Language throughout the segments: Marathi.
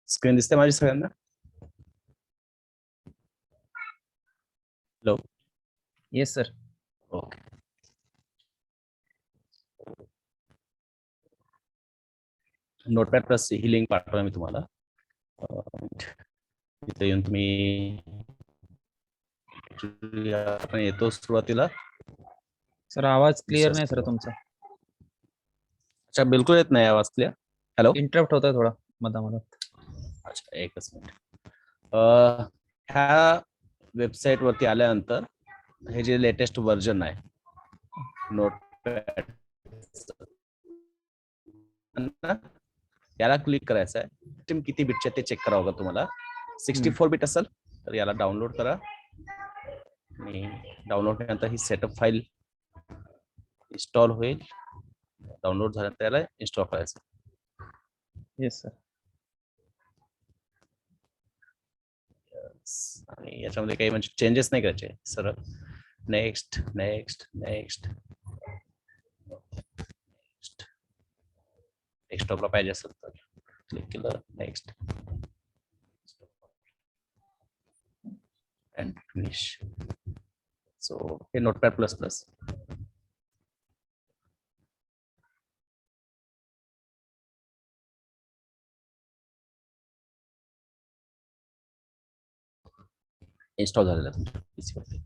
स्क्रीन दिसते माझी सगळ्यांना? Hello. Yes sir. Okay. Notepad plus ही लिंक पाठवणार मी तुम्हाला. इथे येऊन तुम्ही आपण येतो सुरुवातीला. सर आवाज क्लिअर नाही सर तुमचा. अच्छा, बिलकुल येत नाही आवाज क्लिअर. हॅलो. इंटरप्ट होतोय थोडा मधामधात. अच्छा, एकच मिनिट. ह्या वेबसाईट वरती आल्यानंतर हे जे लेटेस्ट व्हर्जन आहे नोटपॅड, याला क्लिक करायचं आहे. सिस्टीम किती बिटचे ते चेक करावं का तुम्हाला. 64 बिट असेल तर याला डाउनलोड करा आणि डाउनलोड केल्यानंतर ही सेटअप फाईल इन्स्टॉल होईल. डाउनलोड झाल्यानंतर याला इन्स्टॉल करायचं. Yes sir. आणि याच्यामध्ये काही म्हणजे चेंजेस नाही करायचे. सरळ नेक्स्ट नेक्स्ट नेक्स्ट नेक्स्ट. डेस्कटॉपला पाहिजे असेल तर क्लिक केलं नेक्स्ट अँड फिनिश. सो हे नोटपॅड प्लस प्लस. इन्स्टॉल झालेला तुमच्या पीसी वरती.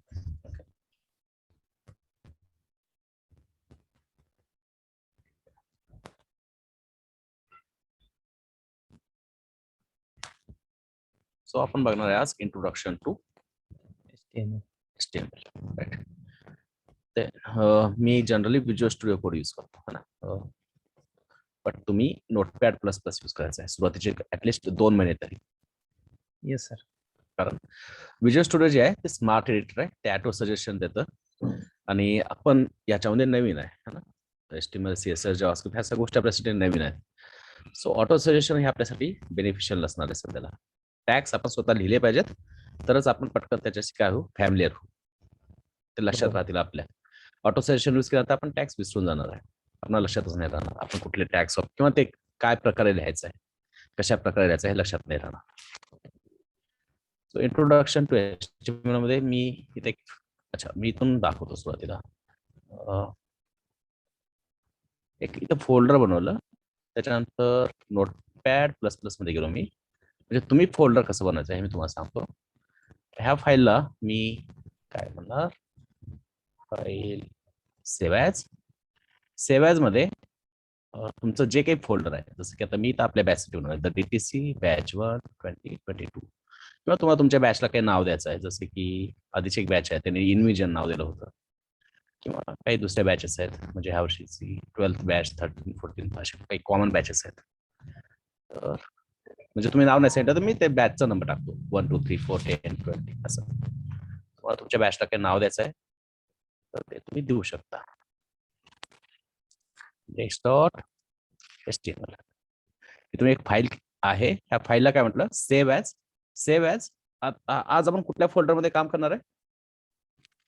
सो आपण बघणार आहे आज इंट्रोडक्शन टू HTML. राईट. ते मी generally visual studio code use करतो है ना, बट तुम्ही नोटपॅड प्लस प्लस यूज करायचा आहे सुरुवातीचे ऍटलिस्ट 2 महिने तरी. Yes sir. कारण विज्युअल स्टुडिओ जे आहे ते स्मार्ट एडिटर आहे, ते ऑटो सजेशन देतं आणि आपण याच्यामध्ये नवीन आहे ना, HTML CSS जावास्क्रिप्ट ह्या सगळ्या गोष्टी आपल्यासाठी नवीन आहेत. सो ऑटो सजेशन हे आपल्यासाठी बेनिफिशियल असणार आहे सध्याला. टॅग्स आपण स्वतः लिहिले पाहिजेत तरच आपण पटकन त्याच्याशी काय होऊ, फॅमिलियर होऊ, ते लक्षात राहतील आपल्या. ऑटो सजेशन यूज केल्यानंतर आपण टॅग्स विसरून जाणार आहे, आपल्याला लक्षातच नाही राहणार आपण कुठले टॅग्स किंवा ते काय प्रकारे लिहायचं आहे, कशा प्रकारे लिहायचं हे लक्षात नाही राहणार. सो इंट्रोडक्शन टू HTML मध्ये मी इथे मी इथून दाखवतो सुरुवातीला. एक इथं फोल्डर बनवलं, त्याच्यानंतर नोटपॅड प्लस प्लस मध्ये गेलो मी. म्हणजे तुम्ही फोल्डर कसं बनवायचं हे मी तुम्हाला सांगतो. ह्या फाईलला मी काय म्हणणार, फाईल सेव्ह ॲज मध्ये तुमचं जे काही फोल्डर आहे, जसं की आता मी तर आपल्या बॅचसाठी बनवलं द DTC बॅच 1 2022, किंवा तुम्हाला तुमच्या बॅचला काही नाव द्यायचं आहे, जसे की आधीची एक बॅच आहे त्याने इनविजन नाव दिलं होतं, किंवा काही दुसऱ्या बॅचेस आहेत, म्हणजे ह्या वर्षीची 12th बॅच 13 14 अशा काही कॉमन बॅचेस आहेत. तर म्हणजे तुम्ही नाव नाही सांगितलं तर मी ते बॅचचा नंबर टाकतो 1 2 3 4 10 20 असं. तुम्हाला तुमच्या बॅचला काही नाव द्यायचं आहे तर ते तुम्ही देऊ शकता. HTML इथून एक फाईल आहे, ह्या फाईलला काय म्हटलं, सेव्ह ॲज. आज आपण कुठल्या फोल्डरमध्ये काम करणार आहे,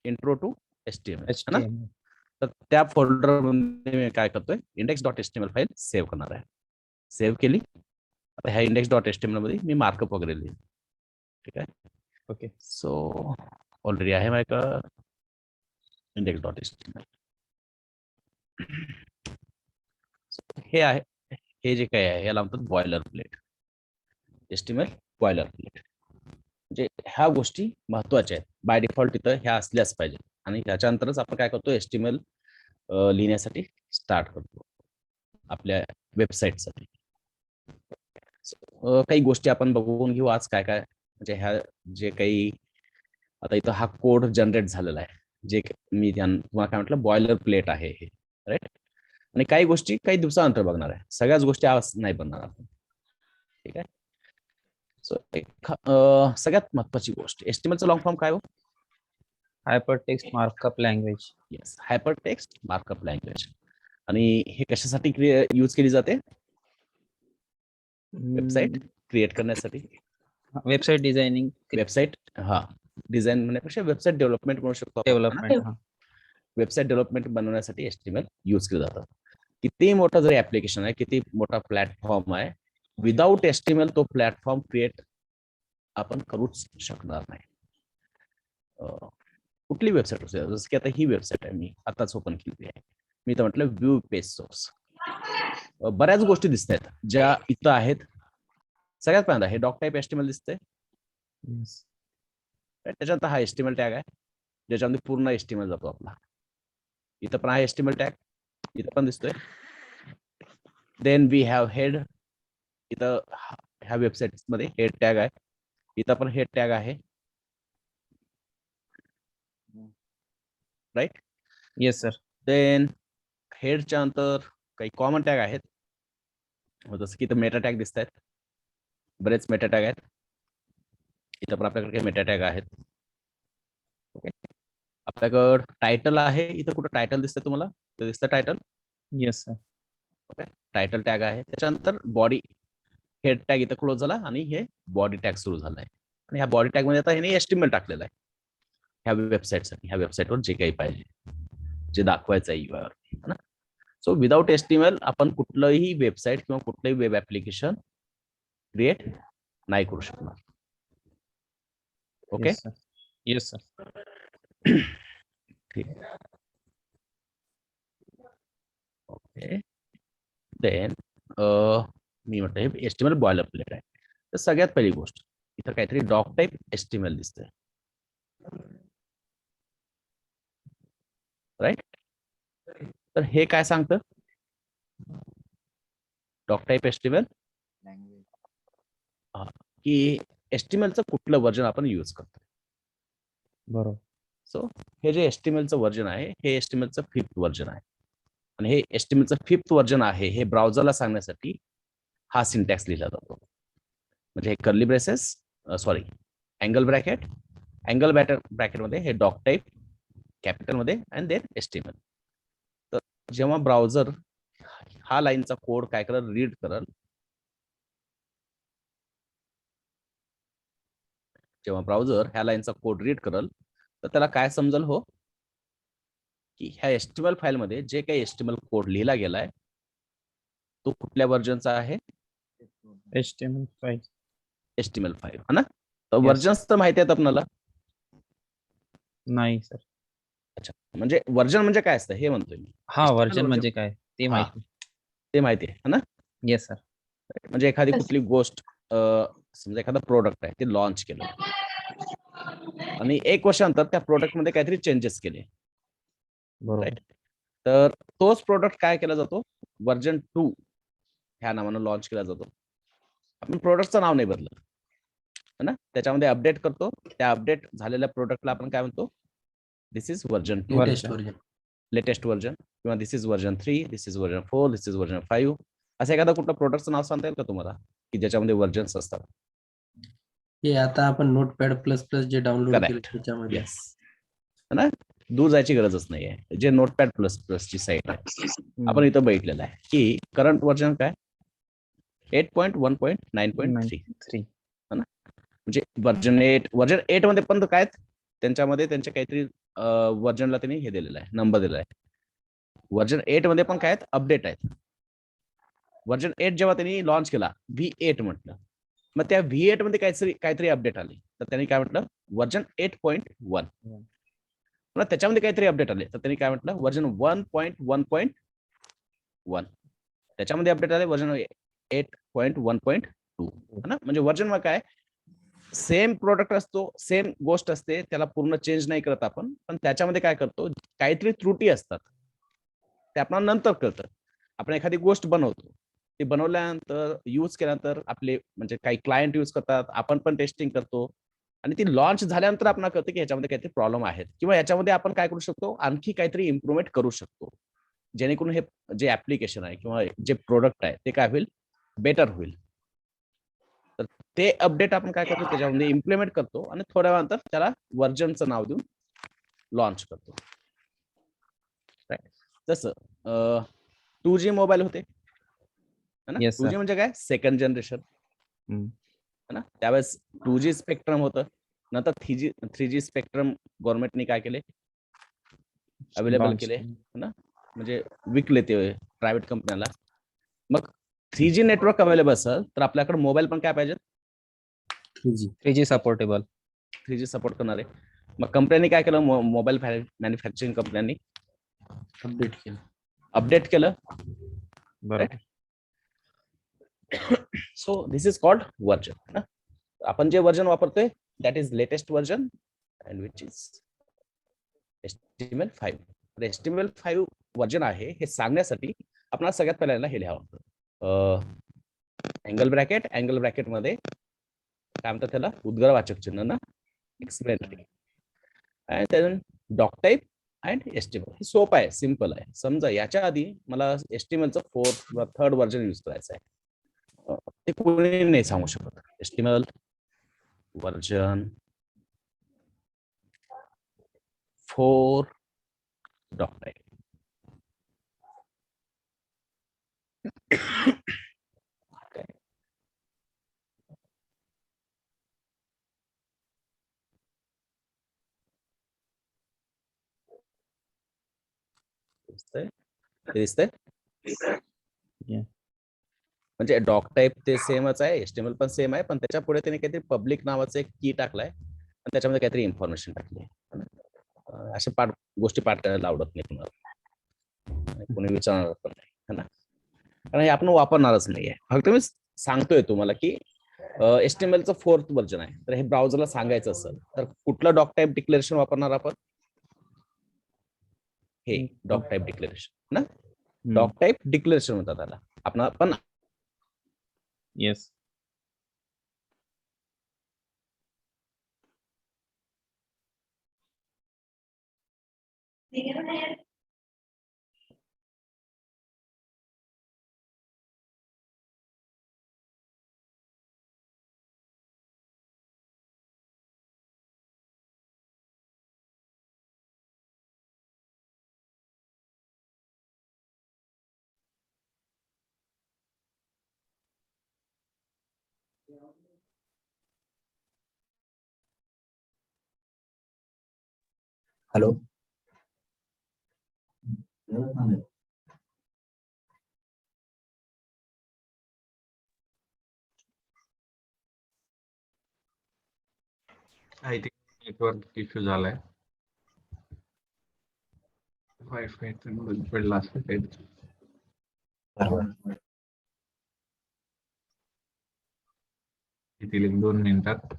इंट्रो टू HTML है ना. तर त्या फोल्डर मध्ये मी काय करतोय, index.html फाईल सेव्ह करणार आहे. सेव्ह केली. आता ह्या index.html मध्ये मी मार्कअप वगैरे लिहिलं. ठीक आहे. ओके. सो ऑलरेडी आहे माझ्या index.html. हे आहे, हे जे काही आहे याला म्हणतात boiler plate. HTML boiler plate म्हणजे ह्या गोष्टी महत्वाच्या आहेत. बाय डिफॉल्ट इथं ह्या असल्याच पाहिजे आणि ह्याच्यानंतरच आपण काय करतो, HTML लिहिण्यासाठी स्टार्ट करतो आपल्या वेबसाईटसाठी. काही गोष्टी आपण बघून घेऊ आज काय काय, म्हणजे ह्या जे काही आता इथं हा कोड जनरेट झालेला आहे, जे मी तुम्हाला काय म्हटलं बॉयलर प्लेट आहे हे, राईट. आणि काही गोष्टी काही दिवसानंतर बघणार आहे, सगळ्याच गोष्टी आज नाही बनणार आपण. ठीक आहे. सो सगळ्यात महत्वाची गोष्ट, HTMLचं लॉंग फॉर्म काय हो, hypertext markup language. Yes, hypertext markup language. आणि हे कशासाठी यूज केली जाते, वेबसाईट क्रिएट करण्यासाठी, वेबसाईट डिझायनिंग, वेबसाईट डिझाईन म्हणण्यापेक्षा वेबसाईट डेव्हलपमेंट म्हणू शकतो, डेव्हलपमेंट. वेबसाईट डेव्हलपमेंट बनवण्यासाठी HTML यूज केलं जातं. किती मोठं जरी ऍप्लिकेशन आहे, किती मोठा प्लॅटफॉर्म आहे, विदाउट HTML तो प्लॅटफॉर्म क्रिएट आपण करूच शकणार नाही. कुठली वेबसाईट असेल, जसं की आता ही वेबसाईट आहे, मी आताच ओपन केली आहे. मी तर म्हटलं व्ह्यू पेज सोर्स. बऱ्याच गोष्टी दिसत आहेत ज्या इथं आहेत. सगळ्यात पहिल्यांदा हे डॉक टाईप HTML दिसतंय. Yes. त्याच्यानंतर हा HTML टॅग आहे, ज्याच्यामध्ये पूर्ण HTML जातो आपला. इथं पण हा HTML टॅग, इथं पण दिसतोय. Then we have head. इथं ह्या वेबसाईट मध्ये हेड टॅग आहे, इथं पण हेड टॅग आहे. राईट. Yes, sir. देन हेडच्या नंतर काही कॉमन टॅग आहेत, जसं की इथं मेटा टॅग दिसत आहेत. बरेच मेटा टॅग आहेत. इथं पण आपल्याकडे काही मेटा टॅग आहेत. ओके. आपल्याकडं टायटल आहे, इथं कुठं टायटल दिसतंय तुम्हाला? ते दिसतं title. Yes, sir. Okay. Title tag आहे. त्याच्यानंतर बॉडी हेड टॅग इथं क्लोज झाला आणि हे बॉडी टॅग सुरू झालाय. आणि ह्या बॉडी टॅग मध्ये आता ह्याने HTML टाकलेलं आहे ह्या वेबसाईटसाठी. ह्या वेबसाईटवर जे काही पाहिजे, जे दाखवायचं आहे UI वर ना. सो विदाउट HTML आपण कुठलंही वेबसाईट किंवा कुठलंही वेब ऍप्लिकेशन क्रिएट नाही करू शकणार. Okay. Yes, sir. Yes, sir. ठीक. ओके. देन मी म्हटलं हे HTML बॉयलर प्लेट आहे. तर सगळ्यात पहिली गोष्ट इथं काहीतरी डॉक टाईप HTML दिसतंय. राईट. तर हे काय सांगतं? डॉक टाईप HTML की HTMLचं कुठलं व्हर्जन आपण यूज करतो. बरोबर. सो हे जे HTMLचं व्हर्जन आहे, हे HTMLचं 5th व्हर्जन आहे. आणि हे HTMLचं 5th व्हर्जन आहे हे ब्राउझरला सांगण्यासाठी हा सिंटॅक्स लिहिला जातो. म्हणजे हे कर्ली ब्रेसेस, सॉरी, अँगल ब्रॅकेटमध्ये हे डॉक टाईप कॅपिटलमध्ये अँड देन HTML. तर जेव्हा ब्राउझर हा लाईनचा कोड काय करल, रीड करल, जेव्हा ब्राउझर ह्या लाईनचा कोड रीड करल, तर त्याला काय समजल हो, की ह्या HTML फाईलमध्ये जे काही HTML कोड लिहिला गेलाय तो कुठल्या व्हर्जनचा आहे? HTML5. HTML5 है ना. तर Yes. व्हर्जन्स तर माहिती आहेत आपल्याला. नाही सर. अच्छा, म्हणजे व्हर्जन म्हणजे काय असतं हे म्हणतोय मी. हा, HTML व्हर्जन म्हणजे काय ते हा, माहिती. ते माहिती आहे ना. Yes sir. म्हणजे एखादी कुठली गोष्ट, समजा एखादा प्रोडक्ट आहे ते लॉन्च केलं आणि 1 वर्षानंतर त्या प्रोडक्ट मध्ये काहीतरी चेंजेस केले. बरोबर. राईट. तर तोच प्रोडक्ट काय केला जातो, व्हर्जन 2 ह्या नावानं लॉन्च केला जातो. आपण प्रोडक्टचं नाव नाही बदलत है ना, त्याच्यामध्ये अपडेट करतो. त्या अपडेट झालेल्या प्रोडक्टला आपण काय म्हणतो, this is version 2, latest version, किंवा this is version 3, this is version 4, this is version 5. असं एखादा कुठलं प्रोडक्टचं नाव सांगता येईल का तुम्हाला की ज्याच्यामध्ये व्हर्जन्स असतात? हे आता आपण नोटपॅड प्लस प्लस जे डाउनलोड केलं करेक्ट. त्याच्यामध्ये. येस, है ना. दूर जायची गरजच नाहीये. जे नोटपॅड प्लस प्लसची साईट आहे, आपण इथं बघितलेलं आहे की करंट व्हर्जन काय, 8.1.9.3 3. है ना. म्हणजे व्हर्जन 8 मध्ये पण काय त्यांच्यामध्ये त्यांचे काहीतरी व्हर्जनला त्यांनी हे दिलेलं आहे, नंबर दिलेला आहे. व्हर्जन 8 मध्ये पण काय अपडेट आहेत. व्हर्जन 8 जेव्हा त्यांनी लॉन्च केला, V8 म्हटलं, मग त्या V8 मध्ये काहीतरी अपडेट आली, तर त्यांनी काय म्हटलं, व्हर्जन 8.1. पुन्हा त्याच्यामध्ये काहीतरी अपडेट आले, तर त्यांनी काय म्हटलं, व्हर्जन 1.1.1. त्याच्यामध्ये अपडेट आले व्हर्जन 8.1.2 है ना. म्हणजे व्हर्जन मग काय, सेम प्रोडक्ट असतो, सेम गोष्ट असते, त्याला पूर्ण चेंज नाही करत आपण, पण त्याच्यामध्ये काय करतो, काहीतरी त्रुटी असतात, ते आपल्याला नंतर कळतं. आपण एखादी गोष्ट बनवतो, ती बनवल्यानंतर यूज केल्यानंतर आपले म्हणजे काही क्लायंट यूज करतात, आपण पण टेस्टिंग करतो, आणि ती लॉन्च झाल्यानंतर आपल्याला कळतं की ह्याच्यामध्ये काहीतरी प्रॉब्लेम आहेत, किंवा याच्यामध्ये आपण काय करू शकतो, आणखी काहीतरी इम्प्रुव्हमेंट करू शकतो, जेणेकरून हे जे ऍप्लिकेशन आहे किंवा जे प्रोडक्ट आहे ते काय होईल, बेटर होईल. तर ते अपडेट आपण काय करतो, त्याच्यामध्ये इम्प्लिमेंट करतो आणि थोड्या वेळानंतर त्याला व्हर्जनचं नाव देऊन लॉन्च करतो. जसं 2G मोबाईल होते है ना. Yes, sir. 2G म्हणजे काय, सेकंड जनरेशन है ना. त्यावेळेस 2G स्पेक्ट्रम होतं, नंतर 3G स्पेक्ट्रम गव्हर्नमेंटने काय केले, अवेलेबल Launch केले केलं. है ना, म्हणजे विकले ते प्रायव्हेट कंपन्याला. मग 3G नेटवर्क अवेलेबल असेल तर आपल्याकडे मोबाईल पण काय पाहिजे, 3G 3G supportable. 3G support करणारे. मग कंपन्यांनी काय केलं, मोबाईल मॅन्युफॅक्चरिंग कंपन्यांनी अपडेट केलं. अपडेट केलं. बरोबर. So this is called version ना. आपण जे व्हर्जन वापरतोय that is latest version and which is HTML5. HTML5 version आहे हे सांगण्यासाठी आपल्याला सगळ्यात पहिल्यांदा हे लिहावं लागतं, अँगल ब्रॅकेट मध्ये काय म्हणतात त्याला, उद्गारवाचक चिन्ह ना, एक्सप्लेन आणि त्यानंतर डॉक टाईप अँड HTML. हे सोपं आहे, सिम्पल आहे. समजा याच्या आधी मला HTMLचं 4th किंवा 3rd व्हर्जन यूज करायचं आहे, ते कोणी नाही सांगू शकत. HTML version 4 doc type. दिसतंय Yeah. म्हणजे डॉक टाईप ते सेमच आहे, HTML पण सेम आहे, पण त्याच्या पुढे त्याने काहीतरी पब्लिक नावाचं एक की टाकलाय आणि त्याच्यामध्ये काहीतरी इन्फॉर्मेशन टाकली. अशा गोष्टी पाठ करायला आवडत नाही तुम्हाला, कोणी विचारणार पण नाही है ना, कारण हे आपण वापरणारच नाहीये. फक्त मी सांगतोय तुम्हाला की HTMLचं 4th व्हर्जन आहे, तर हे ब्राउझरला सांगायचं असेल तर कुठलं डॉक टाईप डिक्लेरेशन वापरणार आपण, हे डॉक टाईप डिक्लेरेशन ना. डॉक टाईप डिक्लेरेशन म्हणतात त्याला. आपण पण Yes. Hello. I think network issue झालाय. वायफाय पडला असं काही. येतील 1-2 मिनिटात.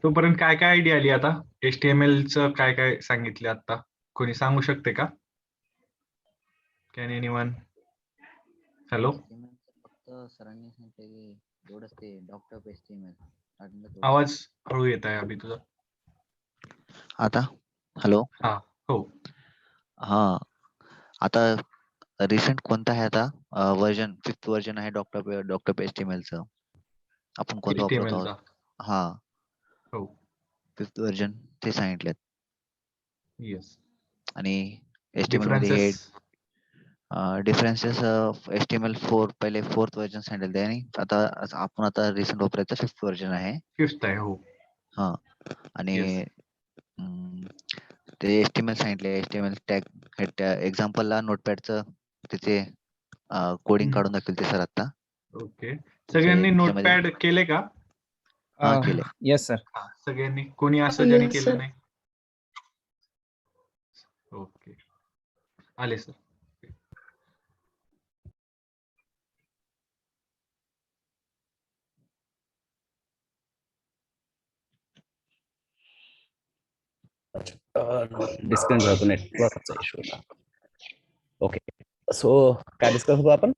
तोपर्यंत काय काय आयडिया आली आता, HTML चं काय काय सांगितले आता, कोणी सांगू शकते का? Can anyone? हॅलो. फक्त सरांनी सांगितलं की एवढंच ते डॉक्टर HTML. आवाज हळू येत आहे अभि तुझा. आता हॅलो. हा हो. हा आता रिसेंट कोणता आहे आता व्हर्जन 5th व्हर्जन आहे डॉक्टर HTML चं, आपण कोणतं वापरत HTML आहोत? चा हा हो. 5th व्हर्जन ते सांगितलेत. येस. आणि HTML मध्ये हे डिफरन्सेस HTML4 पहिले 4th व्हर्जन सांगितले आणि आता आपण आता रिसेंट वापरायचं 5th व्हर्जन आहे. 5th आहे हो. हा आणि Yes. ते HTML सांगितले, HTML टॅग एक्झाम्पलला नोटपॅडचं त्याचे कोडिंग काढून दाखवले ते सर आता. ओके. सगळ्यांनी त्याच्यामध्ये- नोटपॅड केले का? हा केले. Yes sir. हा, सगळ्यांनी. कोणी असं ज्याने केलं नाही? ओके, आले सर. डिस्कनेक्ट झाला, नेटवर्कचा इश्यू होता. ओके, सो काय डिस्कस होतो आपण,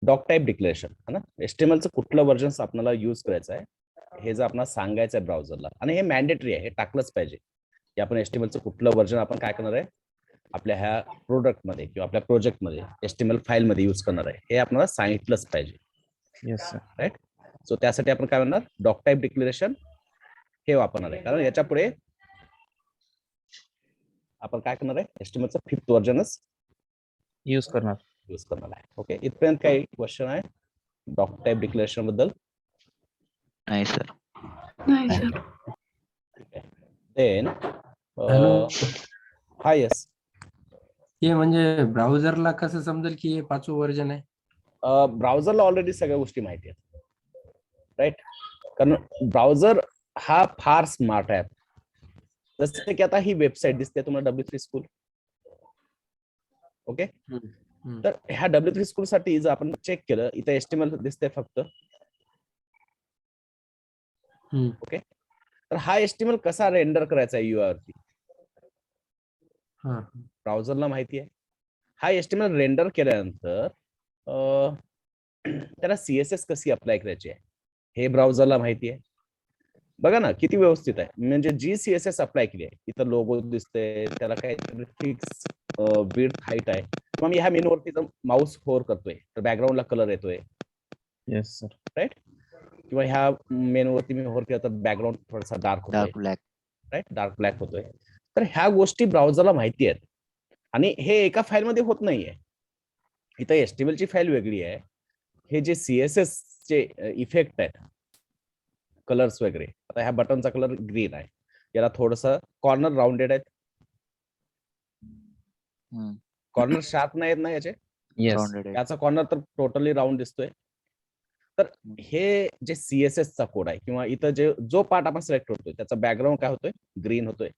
डॉक टाईप डिक्लेरेशन है ना, HTMLचं कुठलं व्हर्जन आपल्याला युज करायचं आहे हे जर आपल्याला सांगायचं आहे ब्राउझरला, आणि हे मॅन्डेटरी आहे, हे टाकलंच पाहिजे की आपण HTMLचं कुठलं व्हर्जन आपण काय करणार आहे आपल्या ह्या प्रोडक्टमध्ये किंवा आपल्या प्रोजेक्टमध्ये HTML फाईलमध्ये यूज करणार आहे, हे आपल्याला सांगितलंच पाहिजे. Yes, sir. राईट. सो त्यासाठी आपण काय म्हणणार, डॉक टाईप डिक्लेरेशन हे वापरणार आहे, कारण याच्या पुढे आपण काय करणार आहे HTMLचं 5th व्हर्जनच यूज करणार. यूज करणार आहे. ओके, इथपर्यंत काही क्वेश्चन आहे डॉक टाईप डिक्लेरेशन बद्दल? नाही सर. नाही सर. Then hello. हा यस, हे म्हणजे ब्राउझरला कसं समजेल की हे 5वं व्हर्जन आहे? ब्राउझरला ऑलरेडी सगळ्या गोष्टी माहिती आहेत, राईट. कारण ब्राउझर हा फार स्मार्ट आहे. जसं की आता ही वेबसाईट दिसते तुम्हाला W3 स्कूल. ओके, तर ह्या W3 स्कूल साठी जर आपण चेक केलं, इथे HTML दिसते फक्त. ओके, तर हा HTML कसा रेंडर करायचा आहे UI वरती ब्राउझरला माहिती आहे. हा HTML रेंडर केल्यानंतर त्याला CSS कशी अप्लाय करायची आहे हे ब्राउझरला माहिती आहे. बघा ना किती व्यवस्थित आहे, म्हणजे जी CSS अप्लाय केली आहे, इथं लोगो दिसते, त्याला काहीतरी फिक्स विड्थ हाईट आहे. किंवा मी ह्या मेनूवरती जर माऊस होर करतोय तर बॅकग्राऊंडला कलर येतोय, येस सर. राईट. किंवा ह्या मेनूवरती मी होर केला तर बॅकग्राऊंड थोडासा डार्क होतोय, dark black. Right, dark black होतोय. तर ह्या गोष्टी ब्राउझरला माहिती आहेत, आणि हे एका फाईलमध्ये होत नाहीये. इथं HTML ची फाईल वेगळी आहे, हे जे CSS चे इफेक्ट आहेत, कलर्स वगैरे. आता ह्या बटनचा कलर ग्रीन आहे, याला थोडस कॉर्नर राउंडेड आहेत, कॉर्नर शार्प नाही आहेत ना याचे, येस. Rounded आहे. याचा कॉर्नर तर टोटली राऊंड दिसतोय. तर हे जे CSS चा कोड आहे, किंवा इथं जो पार्ट आपण सिलेक्ट करतोय त्याचा बॅकग्राऊंड काय होतोय, ग्रीन होतोय.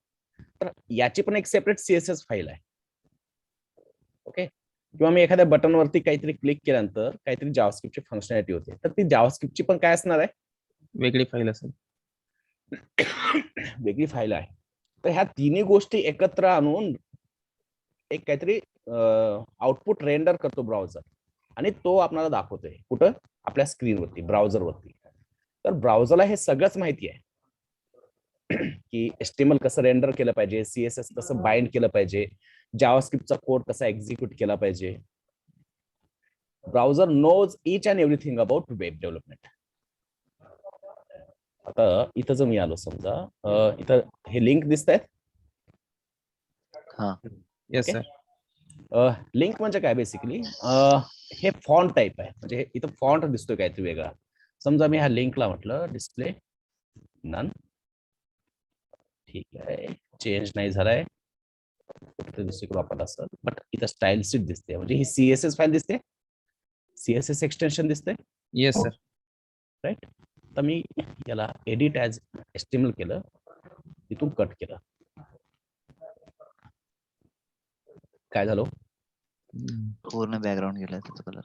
तर याची पण एक सेपरेट CSS फाईल आहे. ओके, किंवा मी एखाद्या बटनवरती काहीतरी क्लिक केल्यानंतर काहीतरी जावास्क्रिप्टची फंक्शनॅलिटी होते, तर ती जावास्क्रिप्टची पण काय असणार आहे, वेगळी फाईल असेल. वेगळी फाईल आहे. तर ह्या तिन्ही गोष्टी एकत्र आणून एक काहीतरी आउटपुट रेंडर करतो ब्राउझर, आणि तो आपल्याला दाखवतोय कुठं, आपल्या स्क्रीनवरती, ब्राउझरवरती. तर ब्राउझरला हे सगळंच माहिती आहे की HTML कसं रेंडर केलं पाहिजे, CSS कसं बाइंड केलं पाहिजे, जावास्क्रिप्टचा कोड कसा एक्झिक्यूट केला पाहिजे. Browser knows each and everything about web development. आता इथं जर मी आलो समजा, इथं हे लिंक दिसत आहेत. Yes Okay. सर. लिंक म्हणजे काय बेसिकली, हे फॉन्ट टाईप आहे, म्हणजे इथं फॉन्ट दिसतोय काहीतरी वेगळा. समजा मी ह्या लिंकला म्हटलं डिस्प्ले नन, ठीक आहे, चेंज नाही झालाय, दुसरीकडे वापरला असेल, बट इथं स्टाईल शीट दिसते, म्हणजे ही CSS फाईल दिसते, CSS एक्सटेन्शन दिसते, येस सर. राईट. तर मी याला एडिट ॲज HTML केलं, इथून कट केलं, काय झालं, पूर्ण बॅकग्राऊंड गेला त्याचा कलर.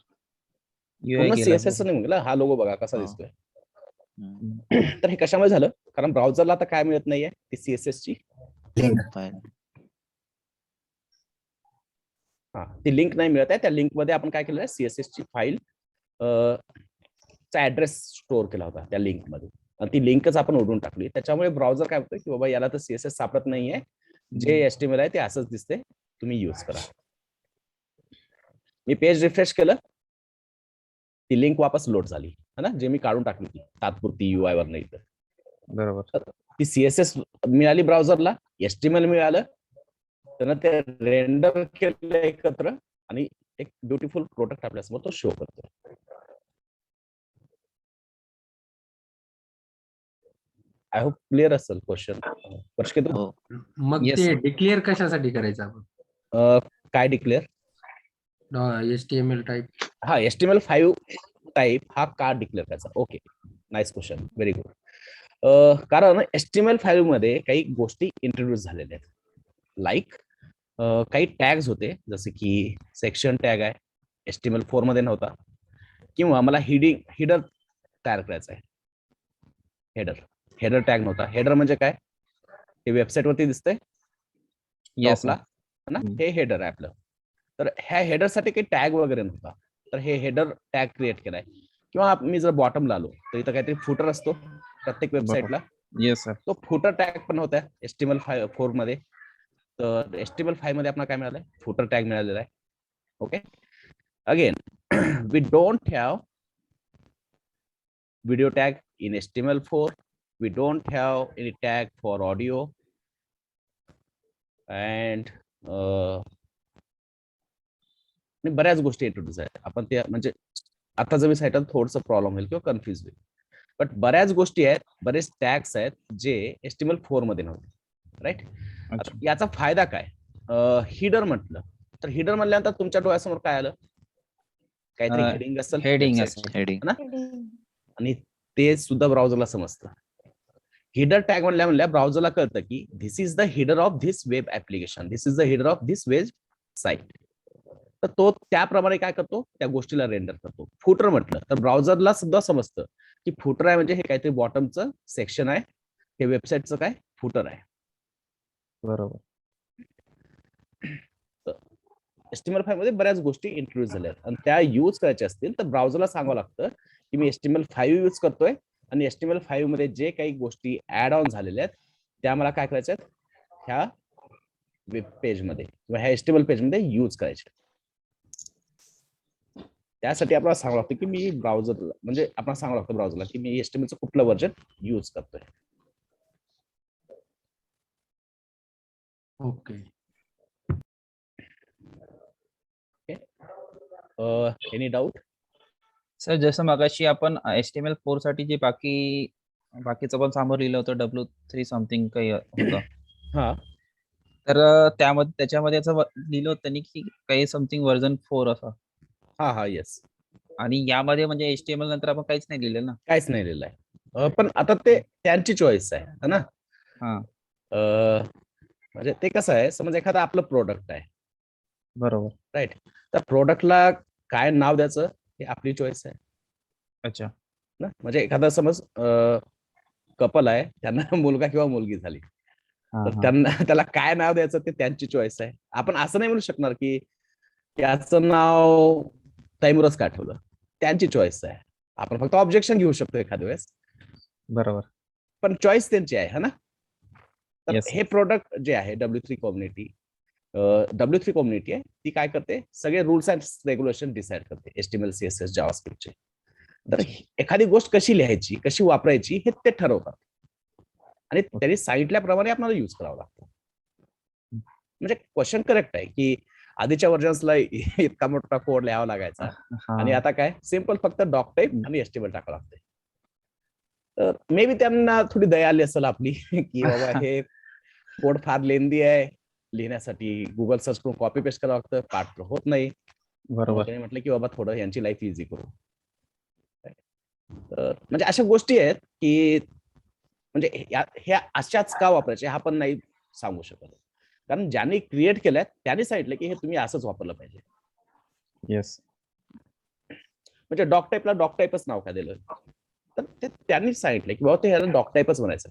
पूर्ण CSS नाही म्हणलं, हा लोगो बघा कसा हा. दिसतोय. तर हे कशामुळे झालं, कारण ब्राउझरला आता काय मिळत नाहीये, ती CSS ची फाईल. हा, ती लिंक नाही मिळत आहे. त्या लिंक मध्ये आपण काय केलं, CSS ची फाईल चा ऍड्रेस स्टोअर केला होता त्या लिंक मध्ये, आणि ती लिंकच आपण उडून टाकली. त्याच्यामुळे ब्राउझर काय होतं की बाबा याला तर CSS सापडत नाहीये, जे HTML आहे ते असंच दिसते, तुम्ही यूज करा. मी पेज रिफ्रेश केलं, ती लिंक वापस लोड झाली है ना, जे मी काढून टाकली ती तात्पुरती UI वर नाही. तर बरोबर. ती CSS मिळाली ब्राउझरला, HTML मिळालं, त्यानं ते रेंडर केलं एकत्र, आणि एक ब्युटिफुल प्रोडक्ट आपल्यासमोर तो शो करतो. आय होप क्लिअर असेल क्वेश्चन. हो. मग Yes, ते sir. डिक्लेअर कशासाठी करायचं आपण? काय डिक्लेअर, HTML टाईप. हा HTML5 टाईप हा का डिक्लेअर करायचा. Okay, nice question, very good. कारण HTML5 मध्ये काही गोष्टी इंट्रोड्यूस झालेल्या आहेत, लाईक काही टॅग्स होते, जसे की सेक्शन टॅग आहे, HTML4 मध्ये नव्हता. किंवा मला हिडर तयार करायचा आहे, हेडर टॅग नव्हता. हेडर म्हणजे काय, हे वेबसाईट वरती दिसतंय येस टॉपला ना, हे हेडर आहे आपलं. तर ह्या हेडर साठी काही टॅग वगैरे नव्हता. तर हे हेडर टॅग क्रिएट केलाय, किंवा मी जर बॉटमला आलो तर इथं काहीतरी फुटर असतो प्रत्येक वेबसाईटला. Yes sir. तो फुटर टॅग पण होता HTML4 मध्ये. तर HTML5 मध्ये आपल्याला काय मिळालंय, फुटर टॅग मिळालेला आहे. Okay, again we don't have video tag in HTML4. We don't have any tag for audio, and आणि बऱ्याच गोष्टी इंट्रोड्यूस आहेत. आपण त्या म्हणजे आता जर मी सांगितलं थोडंसं प्रॉब्लेम होईल किंवा कन्फ्युज होईल, बट बऱ्याच गोष्टी आहेत, बरेच टॅग्स आहेत जे HTML4 मध्ये नव्हते. राईट. अच्छा. याचा फायदा काय, हिडर म्हटलं तर हिडर म्हणल्यानंतर तुमच्या डोळ्यासमोर काय आलं, काहीतरी अं, हेडिंग असेल, heading website असेल. ची, हेडिंग है ना, आणि ते सुद्धा ब्राउझरला समजतं. हिडर टॅग म्हणल्या ब्राउझरला कळतं की this is the header of this web application, this is the header of this web site. तर तो त्याप्रमाणे काय करतो, त्या गोष्टीला रेंडर करतो. फुटर म्हटलं तर ब्राउझरला सुद्धा समजतं की फुटर आहे म्हणजे हे काहीतरी बॉटमचं सेक्शन आहे, हे वेबसाईटचं काय फुटर आहे. बरोबर. HTML5 मध्ये बऱ्याच गोष्टी इंट्रोड्यूस झाल्या आणि त्या यूज करायच्या असतील तर ब्राउझरला सांगावं लागतं की मी HTML5 यूज करतोय आणि HTML5 मध्ये जे काही गोष्टी ऍड ऑन झालेल्या आहेत त्या मला काय करायच्या आहेत, ह्या वेब पेज मध्ये किंवा ह्या HTML पेज मध्ये यूज करायच्या. त्यासाठी आपल्याला सांगावं लागतं की मी ब्राउझरला म्हणजे आपण सांगावं लागतं ब्राउझरला की मी HTMLचं कुठलं व्हर्जन यूज करतोय. ओके. Any doubt? सर जसं मगाशी आपण HTML4 साठी जे बाकीचं पण समोर लिहिलं होतं W3 समथिंग काही होतं. हा, तर त्याच्यामध्ये असं लिहिलं होतं त्यांनी की काही समथिंग व्हर्जन 4 असं, हा हा, येस. आणि यामध्ये म्हणजे HTML नंतर आपण काहीच नाही लिहिलं ना. काहीच नाही लिहिलं आहे, पण आता ते त्यांची चॉईस आहे, है ना. हा, म्हणजे ते कसं आहे, समज एखादं आपलं प्रोडक्ट आहे, बरोबर. राईट, त्या प्रोडक्टला काय नाव द्यायचं हे आपली चॉईस आहे अच्छा. ना. म्हणजे एखादा समज कपल आहे, त्यांना मुलगा किंवा मुलगी झाली, हा, तर हा. त्याला काय नाव द्यायचं ते त्यांची चॉईस आहे. आपण असं नाही म्हणू शकणार की त्याचं नाव तैमुरच का ठेवलं, त्यांची चॉईस आहे. आपण फक्त ऑब्जेक्शन घेऊ शकतो एखाद्या वेळेस, बरोबर. पण चॉईस त्यांची आहे, है ना. तर Yes, हे प्रोडक्ट जे आहे W3 कम्युनिटी आहे, ती काय करते, सगळे रूल्स अँड रेग्युलेशन डिसाइड करते HTML CSS जावास्क्रिप्टचे. तर एखादी गोष्ट कशी लिहायची, कशी वापरायची हे ते ठरवतात आणि त्यांनी सांगितल्याप्रमाणे आपल्याला यूज करावं लागतं. म्हणजे क्वेश्चन करेक्ट आहे की आधीच्या व्हर्जन्सला इतका मोठा कोड लिहावा लागायचा आणि हा, आता काय सिंपल फक्त डॉक टाईप आणि HTML टाकावं लागते. तर मे बी त्यांना थोडी दया आली असेल आपली की बाबा हे कोड फार लेंदी आहे, लिहिण्यासाठी गुगल सर्च करून कॉपी पेस्ट करावं लागतं, पाठ तर होत नाही. बरोबर. त्याने म्हटलं की बाबा थोडं यांची लाईफ इझी करू. तर म्हणजे अशा गोष्टी आहेत की म्हणजे ह्या अशाच का वापरायचे हा पण नाही सांगू शकत, कारण ज्यांनी क्रिएट केलंय त्यांनी सांगितलं की हे तुम्ही असंच वापरलं पाहिजे. येस. म्हणजे डॉक टाईपच नाव का दिलं, तर ते त्यांनी सांगितलं की बाबा ते ह्याला डॉक टाईपच म्हणायचं.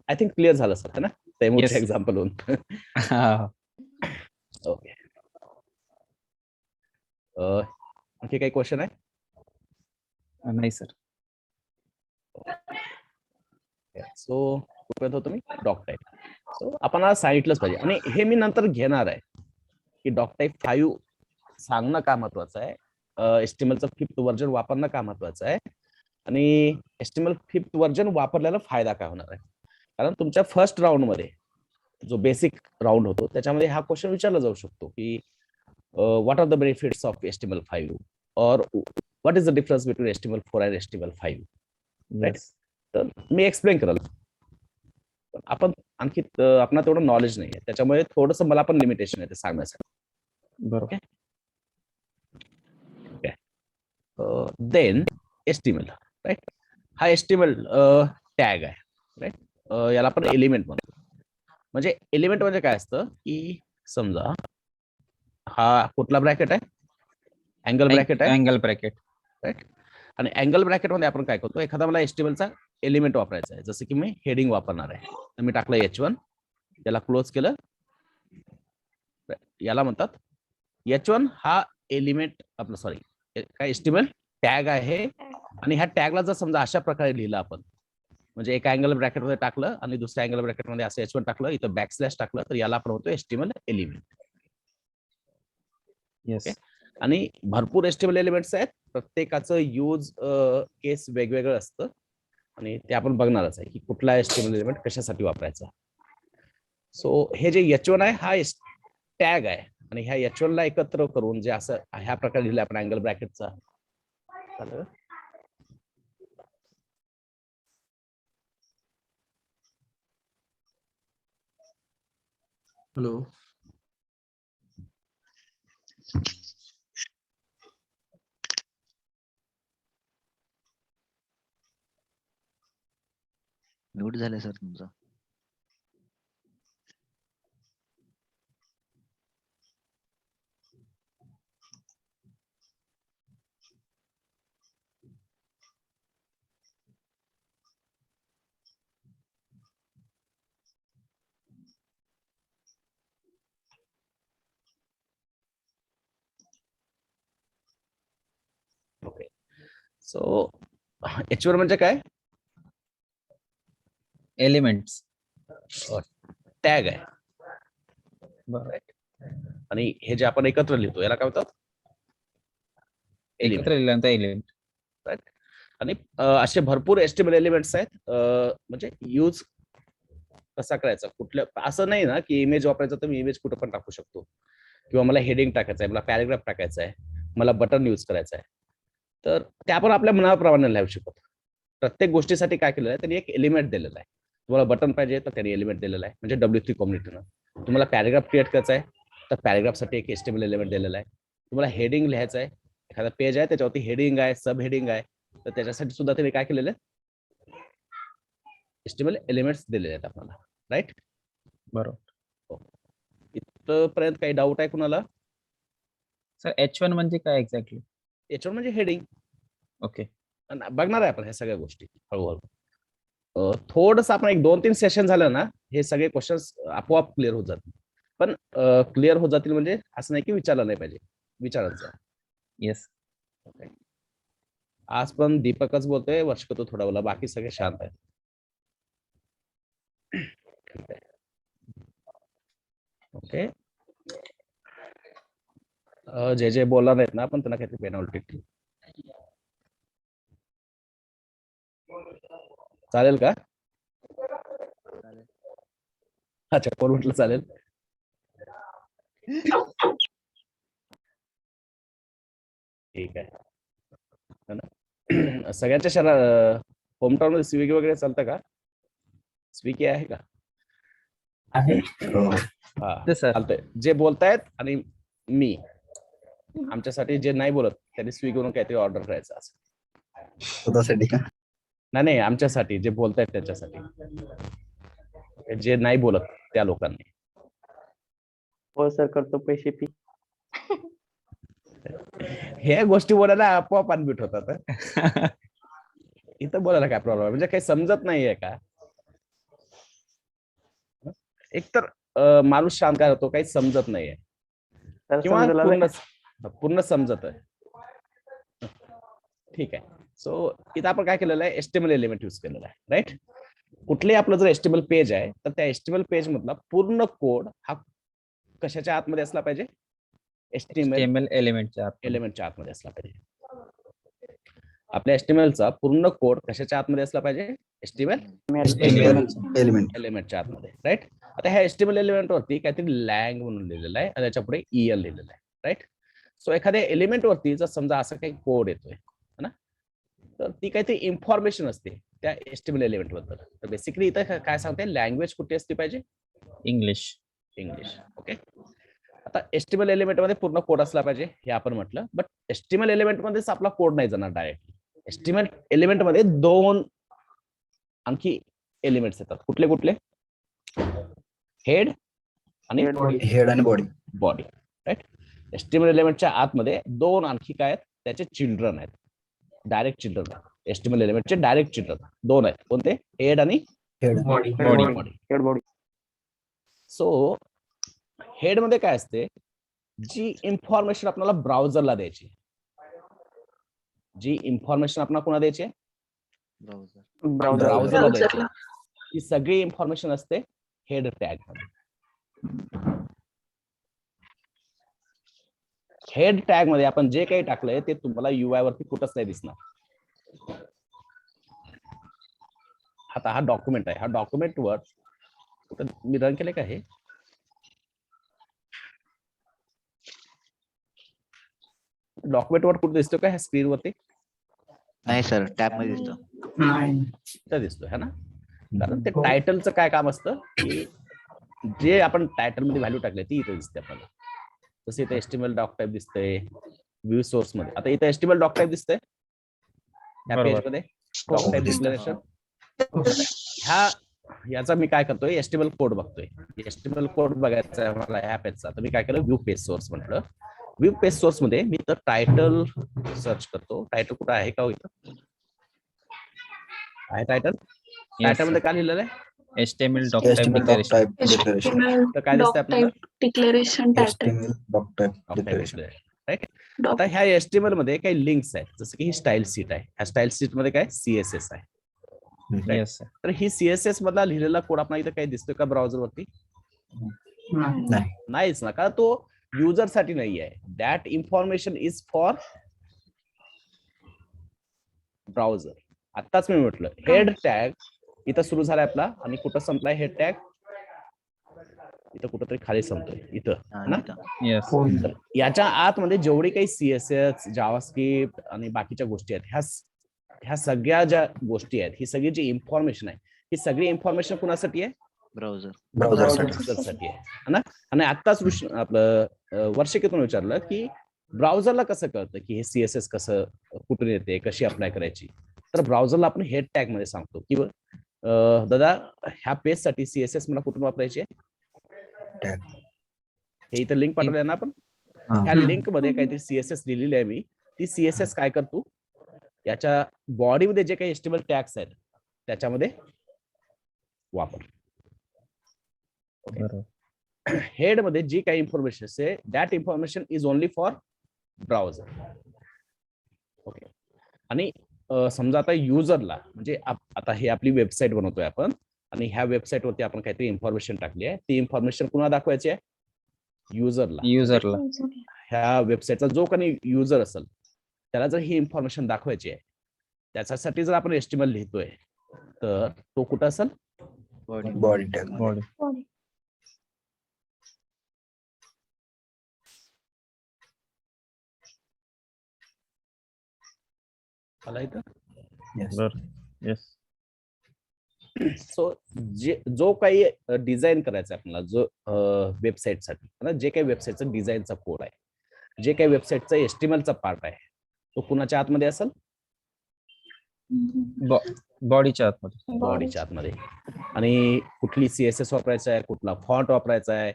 आय थिंक क्लिअर झालं सर, है ना, तैमूरच्या Yes. एक्झाम्पल होऊन. हा. ओके, आणखी काही क्वेश्चन आहे? नाही सर. सो कुठपर्यंत होतो मी, डॉक टाईप. सो आपण आज सांगितलंच पाहिजे आणि हे मी नंतर घेणार आहे की डॉक टाईप 5 सांगणं का महत्वाचं आहे, HTMLचं 5th व्हर्जन वापरणं का महत्वाचं आहे आणि HTML 5th व्हर्जन वापरल्याला फायदा काय होणार आहे. कारण तुमच्या फर्स्ट राऊंड मध्ये जो बेसिक राऊंड होतो त्याच्यामध्ये हा क्वेश्चन विचारला जाऊ शकतो की what are the benefits of HTML5 और what is the difference between HTML4 and HTML5, right. Yes. तर मी एक्सप्लेन करेल. आपण आणखी आपला तेवढं नॉलेज नाही आहे, त्याच्यामुळे थोडस मला पण लिमिटेशन आहे ते सांगण्यासाठी. बरोबर. देन HTML, राईट, हा HTML टॅग आहे, राईट. याला आपण एलिमेंट म्हणतो. म्हणजे एलिमेंट म्हणजे काय असतं की समजा हा कुठला ब्रॅकेट आहे, अँगल ब्रॅकेट आहे, अँगल ब्रॅकेट. राईट. आणि अँगल ब्रॅकेट मध्ये आपण काय करतो, एखादा मला HTMLचा एलिमेंट वापरायचा आहे, जसं की मी हेडिंग वापरणार आहे, तर मी टाकलं H1, त्याला क्लोज केलं, याला म्हणतात H1 हा एलिमेंट आपलं सॉरी काय HTML टॅग आहे आणि ह्या टॅगला जर समजा अशा प्रकारे लिहिलं आपण म्हणजे एका अँगल ब्रॅकेट मध्ये टाकलं आणि दुसऱ्या अँगल ब्रॅकेट मध्ये असं H1 टाकलं इथं बॅकस्लॅश टाकलं तर याला आपण म्हणतो HTML एलिमेंट. येस. आणि भरपूर HTML एलिमेंट्स आहेत प्रत्येकाचं यूज केस वेगवेगळं असतं आणि ते आपण बघणारच आहे की कुठला HTML एलिमेंट कशासाठी वापरायचा. सो हे जे H1 आहे हा टॅग आहे आणि ह्या H1 ला एकत्र करून जे असं ह्या प्रकारे लिहिलं आपण अँगल ब्रॅकेटचा हॅलो. म्यूट झालंय सर तुमचं. ओके. सो H1 म्हणजे काय एलिमेंट्स. टॅग आहे. आणि हे जे आपण एकत्र लिहितो याला काय म्हणतात एकत्र लिहिल्यानंतर एलिमेंट. आणि असे भरपूर HTML एलिमेंट्स आहेत म्हणजे यूज कसा करायचा कुठल्या असं नाही ना की इमेज वापरायचं तर मी इमेज कुठं पण टाकू शकतो किंवा मला हेडिंग टाकायचं आहे मला पॅराग्राफ टाकायचा आहे मला बटन यूज करायचं आहे तर ते आपण आपल्या मनाप्रमाणे लिहू शकतो. प्रत्येक गोष्टीसाठी काय केलेलं आहे त्यांनी एक एलिमेंट दिलेला आहे. तुम्हाला बटन पाहिजे तर त्यांनी एलिमेंट दिलेला आहे म्हणजे W3 कम्युनिटीनं. तुम्हाला पॅराग्राफ क्रिएट करायचा आहे तर पॅराग्राफसाठी एक HTML एलिमेंट दिलेला आहे. तुम्हाला हेडिंग लिहायचं आहे एखादा पेज आहे त्याच्यावरती हेडिंग आहे सब हेडिंग आहे तर त्याच्यासाठी सुद्धा त्यांनी काय केलेलं आहे HTML एलिमेंट्स दिलेले आहेत आपल्याला. राईट. बरोबर. इथपर्यंत काही डाऊट आहे कुणाला? सर H1 म्हणजे काय एक्झॅक्टली? H1 म्हणजे हेडिंग. ओके. बघणार आहे आपण ह्या सगळ्या गोष्टी हळूहळू. थोडंसं आपण एक 2-3 सेशन झालं ना हे सगळे क्वेश्चन्स आपोआप क्लिअर होत जातील. पण क्लिअर होत जातील म्हणजे असं नाही की विचारलं नाही पाहिजे विचारायचं. येस. ओके. आज पण दीपकच बोलतोय वर्षकतो थोडा बोला बाकी सगळे शांत आहेत. ओके. जे बोलणार नाहीत ना आपण त्यांना काहीतरी पेनॉल्टी चालेल का? अच्छा कोण म्हटलं चालेल? ठीक आहे ना. सगळ्यांच्या शहरात होमटाऊन मध्ये स्विगी वगैरे चालतं का? स्विगी आहे का? हा सर चालतंय. जे बोलतायत आणि मी आमच्यासाठी जे नाही बोलत त्यांनी स्विगीवरून काहीतरी ऑर्डर करायचं असं. स्वतःसाठी का? नाही आमच्यासाठी जे बोलतायत त्याच्यासाठी जे नाही बोलत त्या लोकांनी. हो सर करतो पैसे पी. ह्या गोष्टी बोलायला आपोआप अनम्यूट होतात. इथं बोलायला काय प्रॉब्लेम म्हणजे काही समजत नाहीये का? एकतर माणूस शांत काय होतो काही समजत नाहीये किंवा पूर्ण समजत आहे. ठीक आहे. सो इथं आपण काय केलेलं आहे HTML एलिमेंट यूज केलेला आहे. राईट. कुठले आपलं जर HTML पेज आहे तर त्या HTML पेज मधला पूर्ण कोड हा कशाच्या आतमध्ये असला पाहिजे? HTML एलिमेंटच्या आतमध्ये असला पाहिजे. आपल्या HTML चा पूर्ण कोड कशाच्या आतमध्ये असला पाहिजे? HTML एलिमेंटच्या आतमध्ये. राईट. आता ह्या HTML एलिमेंट वरती काहीतरी लँग म्हणून लिहिलेलं आहे आणि त्याच्या पुढे EL लिहिलेलं आहे. राईट. सो एखाद्या एलिमेंट वरती जर समजा असं काही कोड येतोय ना तर ती काहीतरी इन्फॉर्मेशन असते त्या HTML एलिमेंट बद्दल. तर बेसिकली इथं काय सांगते लँग्वेज कुठे असली पाहिजे? इंग्लिश. ओके. आता HTML एलिमेंट मध्ये पूर्ण कोड असला पाहिजे हे आपण म्हटलं. बट HTML एलिमेंट मध्येच आपला कोड नाही जाणार डायरेक्ट. HTML एलिमेंट मध्ये 2 आणखी एलिमेंट्स येतात. कुठले? हेड आणि बॉडी. राईट. HTML एलिमेंटच्या आतमध्ये 2 आणखी काय आहेत त्याचे चिल्ड्रन आहेत. डायरेक्ट चिल्ड्रन आहेत. HTML एलिमेंटचे डायरेक्ट चिल्ड्रन 2 आहेत. कोणते? हेड आणि बॉडी. सो हेड मध्ये काय असते जी इन्फॉर्मेशन आपल्याला ब्राउझरला द्यायची, जी इन्फॉर्मेशन आपल्याला कोणा द्यायची आहे? ब्राउझर ब्राउझरला द्यायची. ही सगळी इन्फॉर्मेशन असते हेड टॅग मध्ये. हेड टॅग मध्ये आपण जे काही टाकलंय ते तुम्हाला UI वरती कुठंच नाही दिसणार. आता हा डॉक्युमेंट आहे, हा डॉक्युमेंट वर कुठं मी रन केले का हे? डॉक्युमेंट वर कुठे दिसतो का ह्या स्क्रीन वरती? नाही सर, टॅब मध्ये दिसतो. इथं दिसतोय है ना. कारण ते टायटलचं काय काम असतं की जे आपण टायटल मध्ये व्हॅल्यू टाकले ती इथे दिसते आपल्याला. तसे इथे HTML डॉक टाईप दिसतंय व्ह्यू सोर्स मध्ये. आता इथे HTML डॉक टाईप दिसतंय या बरोबर. पेज मध्ये डॉक टाईप डिक्लेरेशन. ह्या याचा मी काय करतोय, HTML कोड बघतोय. HTML कोड बघायचा आहे मला ह्या पेजचा. तर मी काय केलं, व्ह्यू पेज सोर्स म्हटलं. व्ह्यू पेज सोर्स मध्ये मी तर टायटल सर्च करतो. टायटल कुठं आहे का इथं? आहे टायटल. टायटल मध्ये काय लिहिलेलं आहे? HTML doc type declaration. तर काय दिसतंय आपल्याला? Declaration title doc type right. आता ह्या HTML मध्ये काही लिंक्स आहेत, जसं की ही स्टाईल सीट आहे. ह्या स्टाईल सीट मध्ये काय CSS आहे. Yes sir. तर ही CSS मधला लिहिलेला कोड आपल्याला इथं काही दिसतोय का ब्राउझर वरती? नाहीच ना, कारण तो युजर साठी नाही आहे. That information is for browser. आताच मी म्हटलं हेड टॅग इथं सुरू झालाय आपला आणि कुठं संपलाय हेड टॅग? इथं कुठंतरी खाली संपतोय इथं ना. Yes. तर याच्या आतमध्ये जेवढी काही CSS, जावास्क्रिप्ट आणि बाकीच्या गोष्टी आहेत, ह्या सगळ्या ज्या गोष्टी आहेत, ही सगळी जी इन्फॉर्मेशन आहे, ही सगळी इन्फॉर्मेशन कुणासाठी आहे? ब्राउझर ब्राउझरसाठी आहे ना. आणि आत्ताच आपलं वर्षिकेतून विचारलं की ब्राउझरला कसं कळतं की हे CSS कसं कुठून येते, कशी अप्लाय करायची. तर ब्राउझरला आपण हेड टॅग मध्ये सांगतो की दादा ह्या पेज साठी CSS मला कुठून वापरायची आहे? हे इथं लिंक पाठवली आहे ना आपण. ह्या लिंक मध्ये काहीतरी CSS लिहिलेली आहे मी. ती CSS काय करतो, याच्या बॉडीमध्ये जे काही HTML टॅग्स आहेत त्याच्यामध्ये वापर. हेड मध्ये जी काही इन्फॉर्मेशन असते that information is only for browser. Okay. आणि समजा आता युजरला म्हणजे आता हे आपली वेबसाईट बनवतोय आपण आणि ह्या वेबसाईट वरती आपण काहीतरी इन्फॉर्मेशन टाकली आहे. ती इन्फॉर्मेशन कुणाला दाखवायची आहे? युजरला. युजरला. ह्या वेबसाईटचा जो काही युजर असेल त्याला जर ही इन्फॉर्मेशन दाखवायची आहे, त्याच्यासाठी जर आपण HTML लिहितोय तर तो कुठं असेल? Body tag. Body. आला इथं. बरोबर. Yes. सो जो काही डिझाईन करायचा आहे आपल्याला, जो वेबसाईटसाठी ना, जे काही वेबसाईटचा डिझाईनचा कोड आहे, जे काही वेबसाईटचा HTMLचा पार्ट आहे, तो कुणाच्या आतमध्ये असेल? बॉडीच्या आतमध्ये. बॉडीच्या आतमध्ये. आणि कुठली CSS वापरायचा आहे, कुठला फॉन्ट वापरायचा आहे,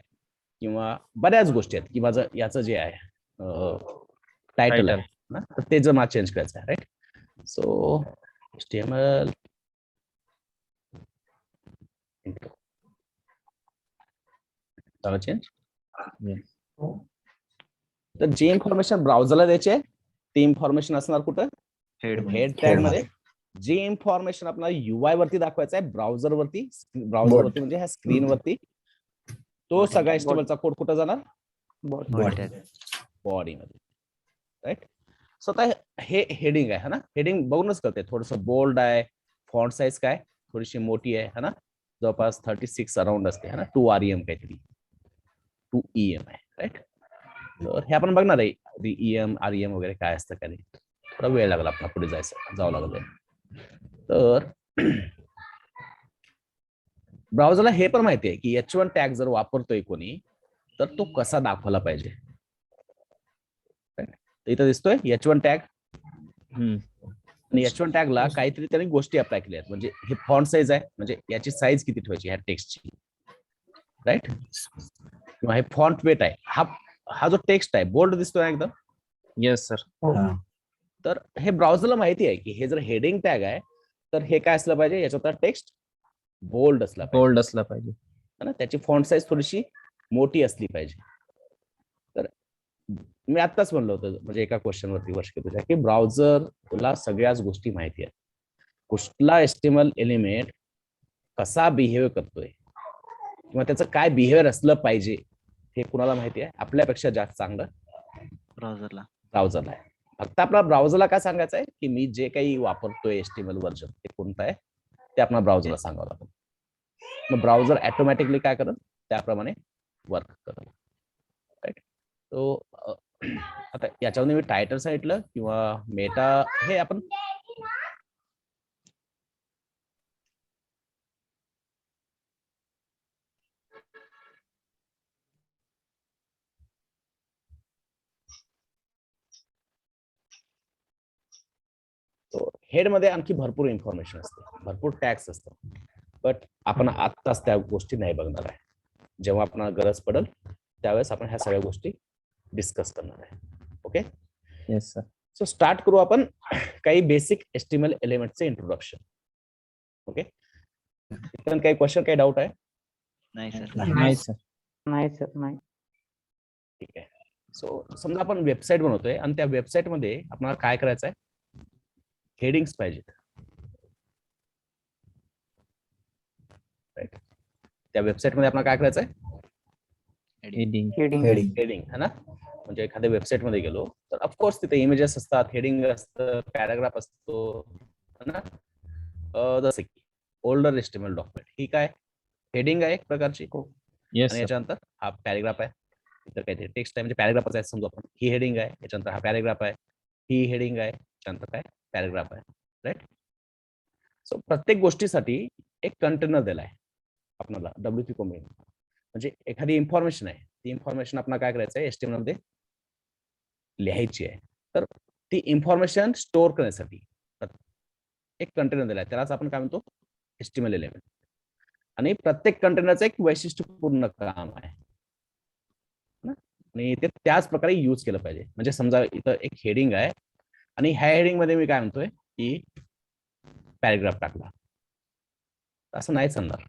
किंवा बऱ्याच गोष्टी आहेत, की माझं याचं जे आहे टायटल आहे ना, तर ते जर मला चेंज करायचं आहे. राईट. सो HTML झालं चेंज. तर जी इन्फॉर्मेशन ब्राउझरला द्यायची आहे ती इन्फॉर्मेशन असणार कुठं? हेड टॅग मध्ये. जी इन्फॉर्मेशन आपल्याला UI वरती दाखवायचं आहे ब्राउझर वरती म्हणजे ह्या स्क्रीन वरती, तो सगळा HTMLचा कोड कुठं जाणार? बॉडी मध्ये. राईट. सो आता हे हेडिंग आहे ना, हेडिंग बघूनच कळते. थोडस बोल्ड आहे, फॉन्ट साईज काय थोडीशी मोठी आहे ना, जवळपास 36 अराउंड असते है ना. 2 REM काहीतरी 2 EM आहे. राईट. तर हे आपण बघणार आहे EM REM वगैरे काय असतं काय नाही. थोडा वेळ लागला आपला पुढे जावं लागलं. तर ब्राउझरला हे पण माहिती आहे की H1 टॅग जर वापरतोय कोणी तर तो कसा दाखवला पाहिजे. इथं दिसतोय H1 टॅग. आणि H1 टॅगला काहीतरी त्यांनी गोष्टी अप्लाय केल्या आहेत. म्हणजे हे फॉन्ट साईज आहे, म्हणजे याची साईज किती ठेवायची ह्या टेक्स्टची. राईट. किंवा हे फॉन्ट वेट आहे. हा जो टेक्स्ट आहे बोल्ड दिसतोय एकदम. Yes sir. तर हे ब्राउझरला माहिती आहे की हे जर हेडिंग टॅग आहे तर हे काय असलं पाहिजे, याच्यात टेक्स्ट बोल्ड असला पाहिजे. बोल्ड असला पाहिजे. त्याची फॉन्ट साईज थोडीशी मोठी असली पाहिजे. तर मी आत्ताच म्हणलं होतं म्हणजे एका क्वेश्चन वरती वर्ष तुझ्या की ब्राउझरला सगळ्याच गोष्टी माहिती आहेत. कुठला एचटीएमएल एलिमेंट कसा बिहेव करतोय किंवा त्याचं काय बिहेवियर असलं पाहिजे हे कुणाला माहिती आहे? आपल्यापेक्षा जास्त चांगलं ब्राउझरला. ब्राउझरला आहे. फक्त आपला ब्राउझरला काय सांगायचं आहे की मी जे काही वापरतोय एचटीएमएल व्हर्जन ते कोणतं आहे ते आपल्या ब्राउझरला सांगावं लागेल. मग ब्राउझर ऑटोमॅटिकली काय करत त्याप्रमाणे वर्क करत. राईट. तो आता याच्यामध्ये मी टायटल सांगितलं किंवा मेटा हे आपण हेड मध्ये आणखी भरपूर इन्फॉर्मेशन असते, भरपूर टॅग्स असतात, बट आपण आत्ताच त्या गोष्टी नाही बघणार आहे. जेव्हा आपल्याला गरज पडेल त्यावेळेस आपण ह्या सगळ्या गोष्टी डिस्कस करणार आहे. Okay. Yes sir. So start करू आपण काही बेसिक एचटीएमएल एलिमेंटचे इंट्रोडक्शन. ओके. काही क्वेश्चन, काही डाऊट आहे? नाही सर. नाही सर. नाही सर, नाही. ठीक आहे. सो समजा आपण वेबसाईट बनवतोय आणि त्या वेबसाईट मध्ये आपल्याला काय करायचं आहे? हेडिंग्स पाहिजेत. राईट. त्या वेबसाईट मध्ये आपल्याला काय करायचं आहे? हेडिंग. हेडिंग है ना. म्हणजे एखाद्या वेबसाईट मध्ये गेलो तर ऑफकोर्स तिथे इमेजेस असतात, हेडिंग असतं, पॅराग्राफ असतो है ना. जसं की ओल्डर एचटीएमएल डॉक्युमेंट ही काय हेडिंग आहे एक प्रकारची येस आणि सर. याच्यानंतर हा पॅराग्राफ आहे. इतर काहीतरी टेक्स्ट आहे म्हणजे पॅराग्राफच आहे समजू आपण. ही हेडिंग आहे, याच्यानंतर हा पॅराग्राफ आहे, ही हेडिंग आहे, त्यानंतर काय पॅराग्राफ आहे. राईट. सो प्रत्येक गोष्टीसाठी एक कंटेनर दिलाय आपल्याला WP कॉम्बिन. म्हणजे एखादी इन्फॉर्मेशन आहे, ती इन्फॉर्मेशन आपल्याला काय करायचं आहे एचटीएमएल मध्ये लिहायची आहे. तर ती इन्फॉर्मेशन स्टोअर करण्यासाठी एक कंटेनर दिलाय, त्यालाच आपण काय म्हणतो एचटीएमएल एलिमेंट. आणि प्रत्येक कंटेनरचं एक वैशिष्ट्यपूर्ण काम आहे आणि ते त्याच प्रकारे यूज केलं पाहिजे. म्हणजे समजा इथं एक हेडिंग आहे आणि ह्या हेडिंग मध्ये मी काय म्हणतोय की पॅराग्राफ टाकला, असं नाही चालणार.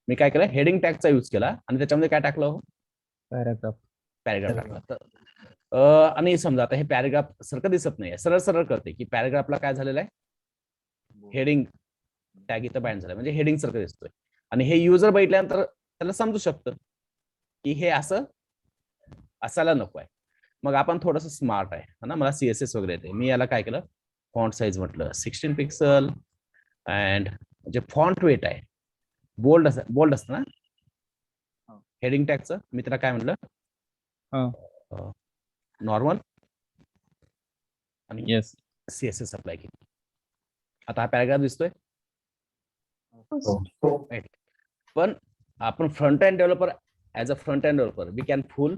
मी काय केलं हेडिंग टॅगचा यूज केला आणि त्याच्यामध्ये काय टाकलं? पॅराग्राफ. पॅराग्राफ टाकला. आणि समजा आता हे पॅराग्राफ सारखं दिसत नाही, सरळ सरळ करते की पॅराग्राफला काय झालेलं आहे हेडिंग टॅग इथं बाइंड झालं म्हणजे हेडिंग सारखं दिसतोय. आणि हे युजर बघितल्यानंतर त्याला समजू शकतं की हे असं असायला नको आहे. मग आपण थोडंसं स्मार्ट आहे ना, मला CSS वगैरे येते. मी याला काय केलं फॉन्ट साईज म्हटलं 16 पिक्सल अँड जे फॉन्ट वेट आहे बोल्ड असतं ना हेडिंग टॅगचं. मी त्याला काय म्हटलं नॉर्मल आणि येस. CSS अप्लाय केली. आता हा पॅराग्राफ दिसतोय. पण आपण front end developer as a front end developer we can fool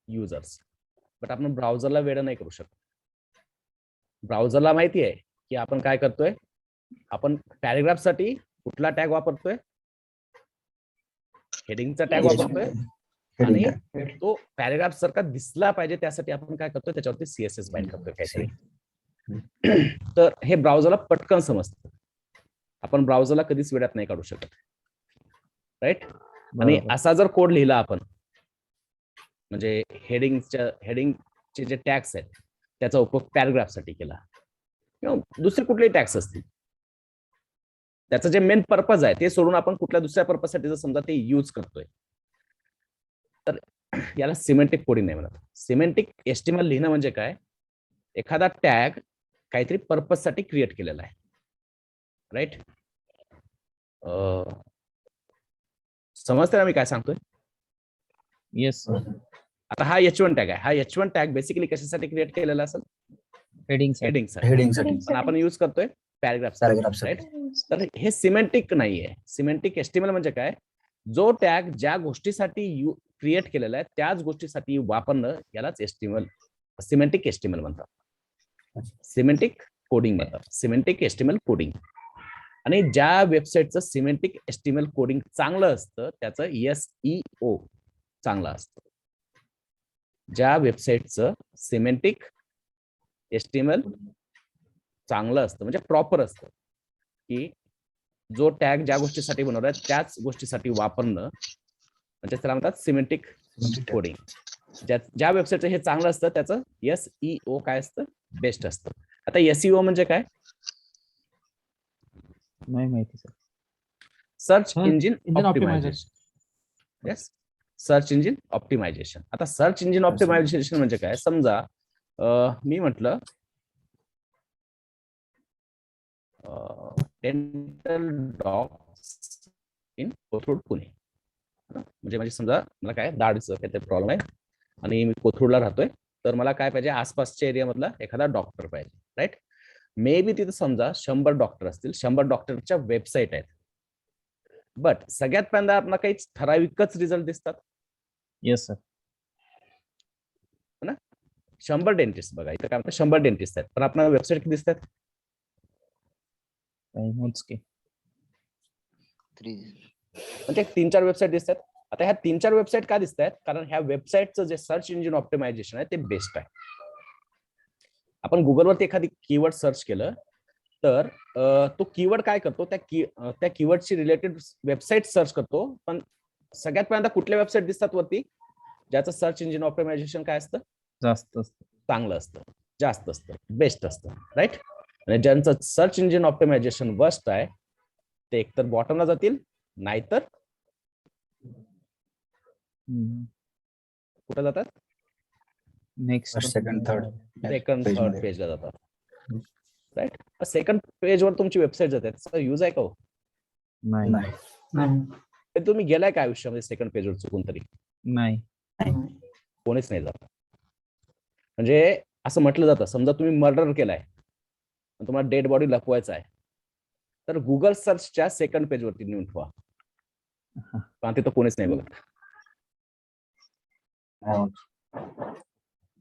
users, but आपण ब्राउझरला वेळ नाही करू शकत. ब्राउझरला माहिती आहे की आपण काय करतोय, आपण पॅराग्राफ साठी कुठला टॅग वापरतोय, हेडिंगचा टॅग वापरतोय आणि तो पॅराग्राफ सारखा दिसला पाहिजे त्यासाठी आपण काय करतोय त्याच्यावरती CSS बाइंड करतोय काहीतरी. तर हे ब्राउझरला पटकन समजतं. आपण ब्राउझरला कधीच वेळात नाही काढू शकत. राईट. आणि असा जर कोड लिहिला आपण म्हणजे हेडिंगचे जे टॅग्स आहेत त्याचा उपयोग पॅराग्राफ साठी केला किंवा दुसरे कुठलेही टॅग्स असतील, त्याचं जे मेन पर्पज आहे ते सोडून आपण कुठल्या दुसऱ्या पर्पज साठी जर समजा ते यूज करतोय तर याला सिमेंटिक कोडिंग नाही म्हणत. सिमेंटिक एचटीएमएल लिहिणं म्हणजे काय, एखादा टॅग काहीतरी पर्पज साठी क्रिएट केलेला आहे. राईट. समजते ना मी काय सांगतोय? Yes sir. आता हा H1 टॅग आहे. हा H1 टॅग बेसिकली कशासाठी क्रिएट केलेला असेल? हेडिंग. हेडिंगसाठी. पण आपण यूज करतोय पॅराग्राफ. राईट. तर हे सिमेंटिक नाहीये. सिमेंटिक एचटीएमएल म्हणजे काय, जो टॅग ज्या गोष्टीसाठी क्रिएट केलेला आहे त्याच गोष्टीसाठी वापरणं यालाच एचटीएमएल सिमेंटिक एचटीएमएल म्हणतात. सिमेंटिक कोडिंग म्हणतात. Semantic HTML coding. आणि ज्या वेबसाईटचं सिमेंटिक एचटीएमएल कोडिंग चांगलं असतं त्याचं SEO चांगलं असतं. ज्या वेबसाईटचं सिमेंटिक एचटीएमएल चांगलं असतं म्हणजे प्रॉपर असतं की जो टॅग ज्या गोष्टीसाठी बनवलाय त्याच गोष्टीसाठी वापरणं म्हणजे त्याला म्हणतात सिमेंटिक कोडिंग. ज्या वेबसाईटचं हे चांगलं असतं त्याचं SEO काय असतं, बेस्ट असतं. आता SEO म्हणजे काय? नाही माहिती sir. Search Search engine engine optimisation. Yes, search engine optimisation. आता सर्च इंजिन ऑप्टिमायझेशन म्हणजे काय? समजा मी म्हटलं dental docs in Kothrud Pune. म्हणजे समजा मला काय दाढचं काहीतरी प्रॉब्लेम आहे आणि मी कोथरूडला राहतोय, तर मला काय पाहिजे, आसपासच्या एरियामधला एखादा डॉक्टर पाहिजे, राईट. मे बी तिथे समजा 100 डॉक्टर असतील, 100 डॉक्टरच्या वेबसाईट आहेत, बट सगळ्यात पहिल्यांदा आपल्याला काही ठराविकच रिझल्ट दिसतात. Yes sir. 100 डेंटिस्ट बघा इथं काय म्हणतात, 100 डेंटिस्ट आहेत, पण आपल्याला वेबसाईट किती दिसतात? मोजके. म्हणजे 3-4 वेबसाईट दिसतात. आता ह्या 3-4 वेबसाईट का दिसत आहेत? कारण ह्या वेबसाईटचं जे सर्च इंजिन ऑप्टिमायझेशन आहे ते बेस्ट आहे. आपण गुगलवरती एखादी कीवर्ड सर्च केलं तर तो कीवर्ड काय करतो, त्या कीवर्डची रिलेटेड वेबसाईट सर्च करतो, पण सगळ्यात पहिल्यांदा कुठल्या वेबसाईट दिसतात वरती ज्याचं सर्च इंजिन ऑप्टिमायझेशन काय असतं, जास्त असतं. चांगलं असतं, जास्त असतं, बेस्ट असतं, राईट. आणि ज्यांचं सर्च इंजिन ऑप्टिमायझेशन वर्स्ट आहे ते एकतर बॉटमला जातील, नाहीतर कुठे जातात, नेक्स्ट सेकंड थर्ड थर्ड पेजला जातात, राईट. सेकंड पेजवर तुमची वेबसाईट जाते, त्याचा यूज आहे का हो? नाही. ते तुम्ही गेलाय का आयुष्यामध्ये सेकंड पेजवर चुकून तरी? नाही. कोणीच नाही जात. म्हणजे असं म्हटलं जातं, समजा तुम्ही मर्डर केलाय तुम्हाला डेड बॉडी लपवायचा आहे, तर गुगल सर्चच्या सेकंड पेजवरती नेऊन ठेवा, कारण तिथं कोणीच नाही बघत.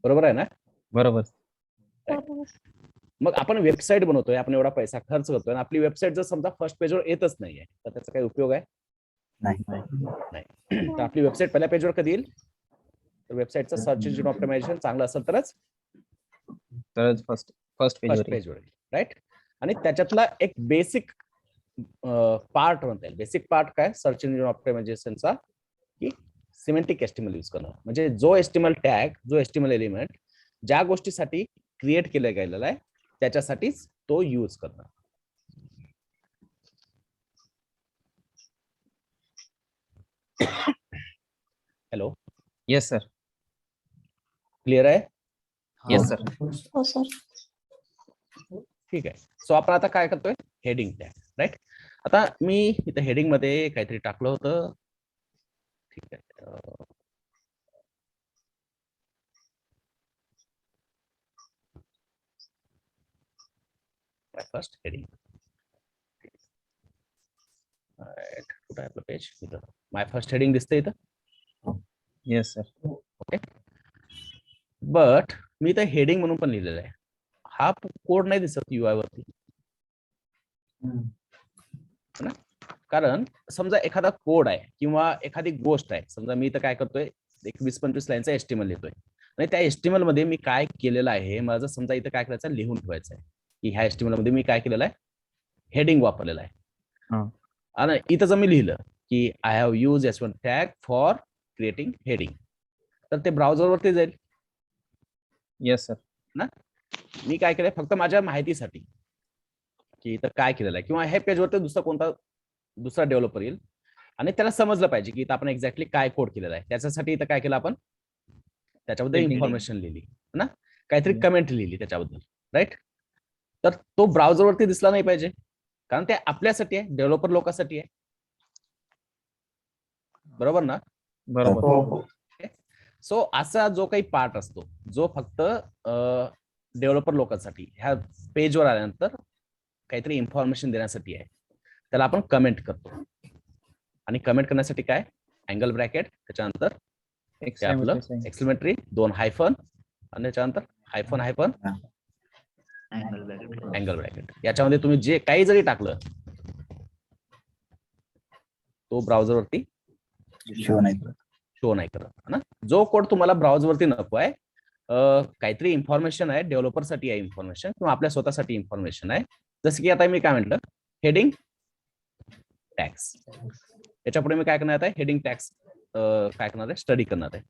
बरोबर आहे ना? बरोबर. मग आपण वेबसाईट बनवतोय, आपण एवढा पैसा खर्च करतोय आणि आपली वेबसाईट जर समजा फर्स्ट पेजवर येतच नाहीये तर त्याचा काही उपयोग आहे? नाही. तर आपली वेबसाईट पहिल्या पेजवर कधी येईल? तर वेबसाईटचं सर्च इंजिन ऑप्टिमायझेशन चांगलं असेल तरच फर्स्ट पेजवर येईल, राईट. आणि त्याच्यातला एक बेसिक पार्ट म्हणता येईल. बेसिक पार्ट काय सर्च इंजिन ऑप्टिमायझेशनचा, की सिमेंटिक एस्टिमल यूज करणं. म्हणजे जो एस्टिमल टॅग, जो एस्टिमल एलिमेंट ज्या गोष्टीसाठी क्रिएट केला गेलेला आहे त्याच्यासाठीच तो यूज करणं. Hello, yes sir. क्लिअर आहे? Yes sir. हो सर. ठीक आहे. सो आपण आता काय करतोय, हेडिंग टॅग, राईट. आता मी इथं हेडिंग मध्ये काहीतरी टाकलं होतं, ठीक आहे. फर्स्ट हेडिंग, कुठं आहे आपलं पेज? इथं माय फर्स्ट हेडिंग दिसतंय इथं. Yes sir. ओके, बट मी इथं हेडिंग म्हणून पण लिहिलेलं आहे. हा कोड नाही दिसत UI वरती, कारण समजा एखादा कोड आहे किंवा एखादी गोष्ट आहे, समजा मी इथं काय करतोय, एक 20-25 लाईनचा एस्टिमल लिहितोय आणि त्या एस्टिमल मध्ये मी काय केलेलं आहे, माझं समजा इथं काय करायचं, लिहून ठेवायचं आहे की ह्या एस्टिमल मध्ये मी काय केलेलं आहे, हेडिंग वापरलेलं आहे. आणि इथं जर मी लिहिलं की I have use S1 tag for creating heading, तर ते ब्राउझरवरती जाईल. Yes sir. ना, मी काय केलंय फक्त माझ्या माहितीसाठी की इथं काय केलेलं आहे, किंवा ह्या पेजवरती दुसरा डेव्हलपर येईल आणि त्याला समजलं पाहिजे की इथं आपण एक्झॅक्टली काय कोड केलेला आहे. त्याच्यासाठी इथं काय केलं आपण, त्याच्याबद्दल इन्फॉर्मेशन लिहिली ना, काहीतरी कमेंट लिहिली त्याच्याबद्दल, राईट. तर तो ब्राउझरवरती दिसला नाही पाहिजे, कारण ते आपल्यासाठी आहे, डेव्हलपर लोकांसाठी आहे. बरोबर ना? बरोबर. सो असा जो काही पार्ट असतो जो फक्त डेव्हलपर लोकांसाठी ह्या पेजवर आल्यानंतर काहीतरी इन्फॉर्मेशन देण्यासाठी आहे, त्याला आपण कमेंट करतो. आणि कमेंट करण्यासाठी काय, अँगल ब्रॅकेट, त्याच्यानंतर आपलं एक्सक्लेमेटरी, 2 हायफन आणि त्याच्यानंतर हायफन हायफन अँगल ब्रॅकेट. याच्यामध्ये तुम्ही जे काही जरी टाकलं तो ब्राउझरवरती शो नाही करत ना. जो कोड तुम्हाला ब्राउझरवरती नको आहे, काहीतरी इन्फॉर्मेशन आहे, डेव्हलपर साठी आहे इन्फॉर्मेशन किंवा आपल्या स्वतःसाठी इन्फॉर्मेशन आहे, जसं की आता मी काय म्हटलं, हेडिंग टॅग्स. याच्या पुढे मी काय करणार आहे, हेडिंग टॅग्स काय करणार आहे, स्टडी करणार आहे.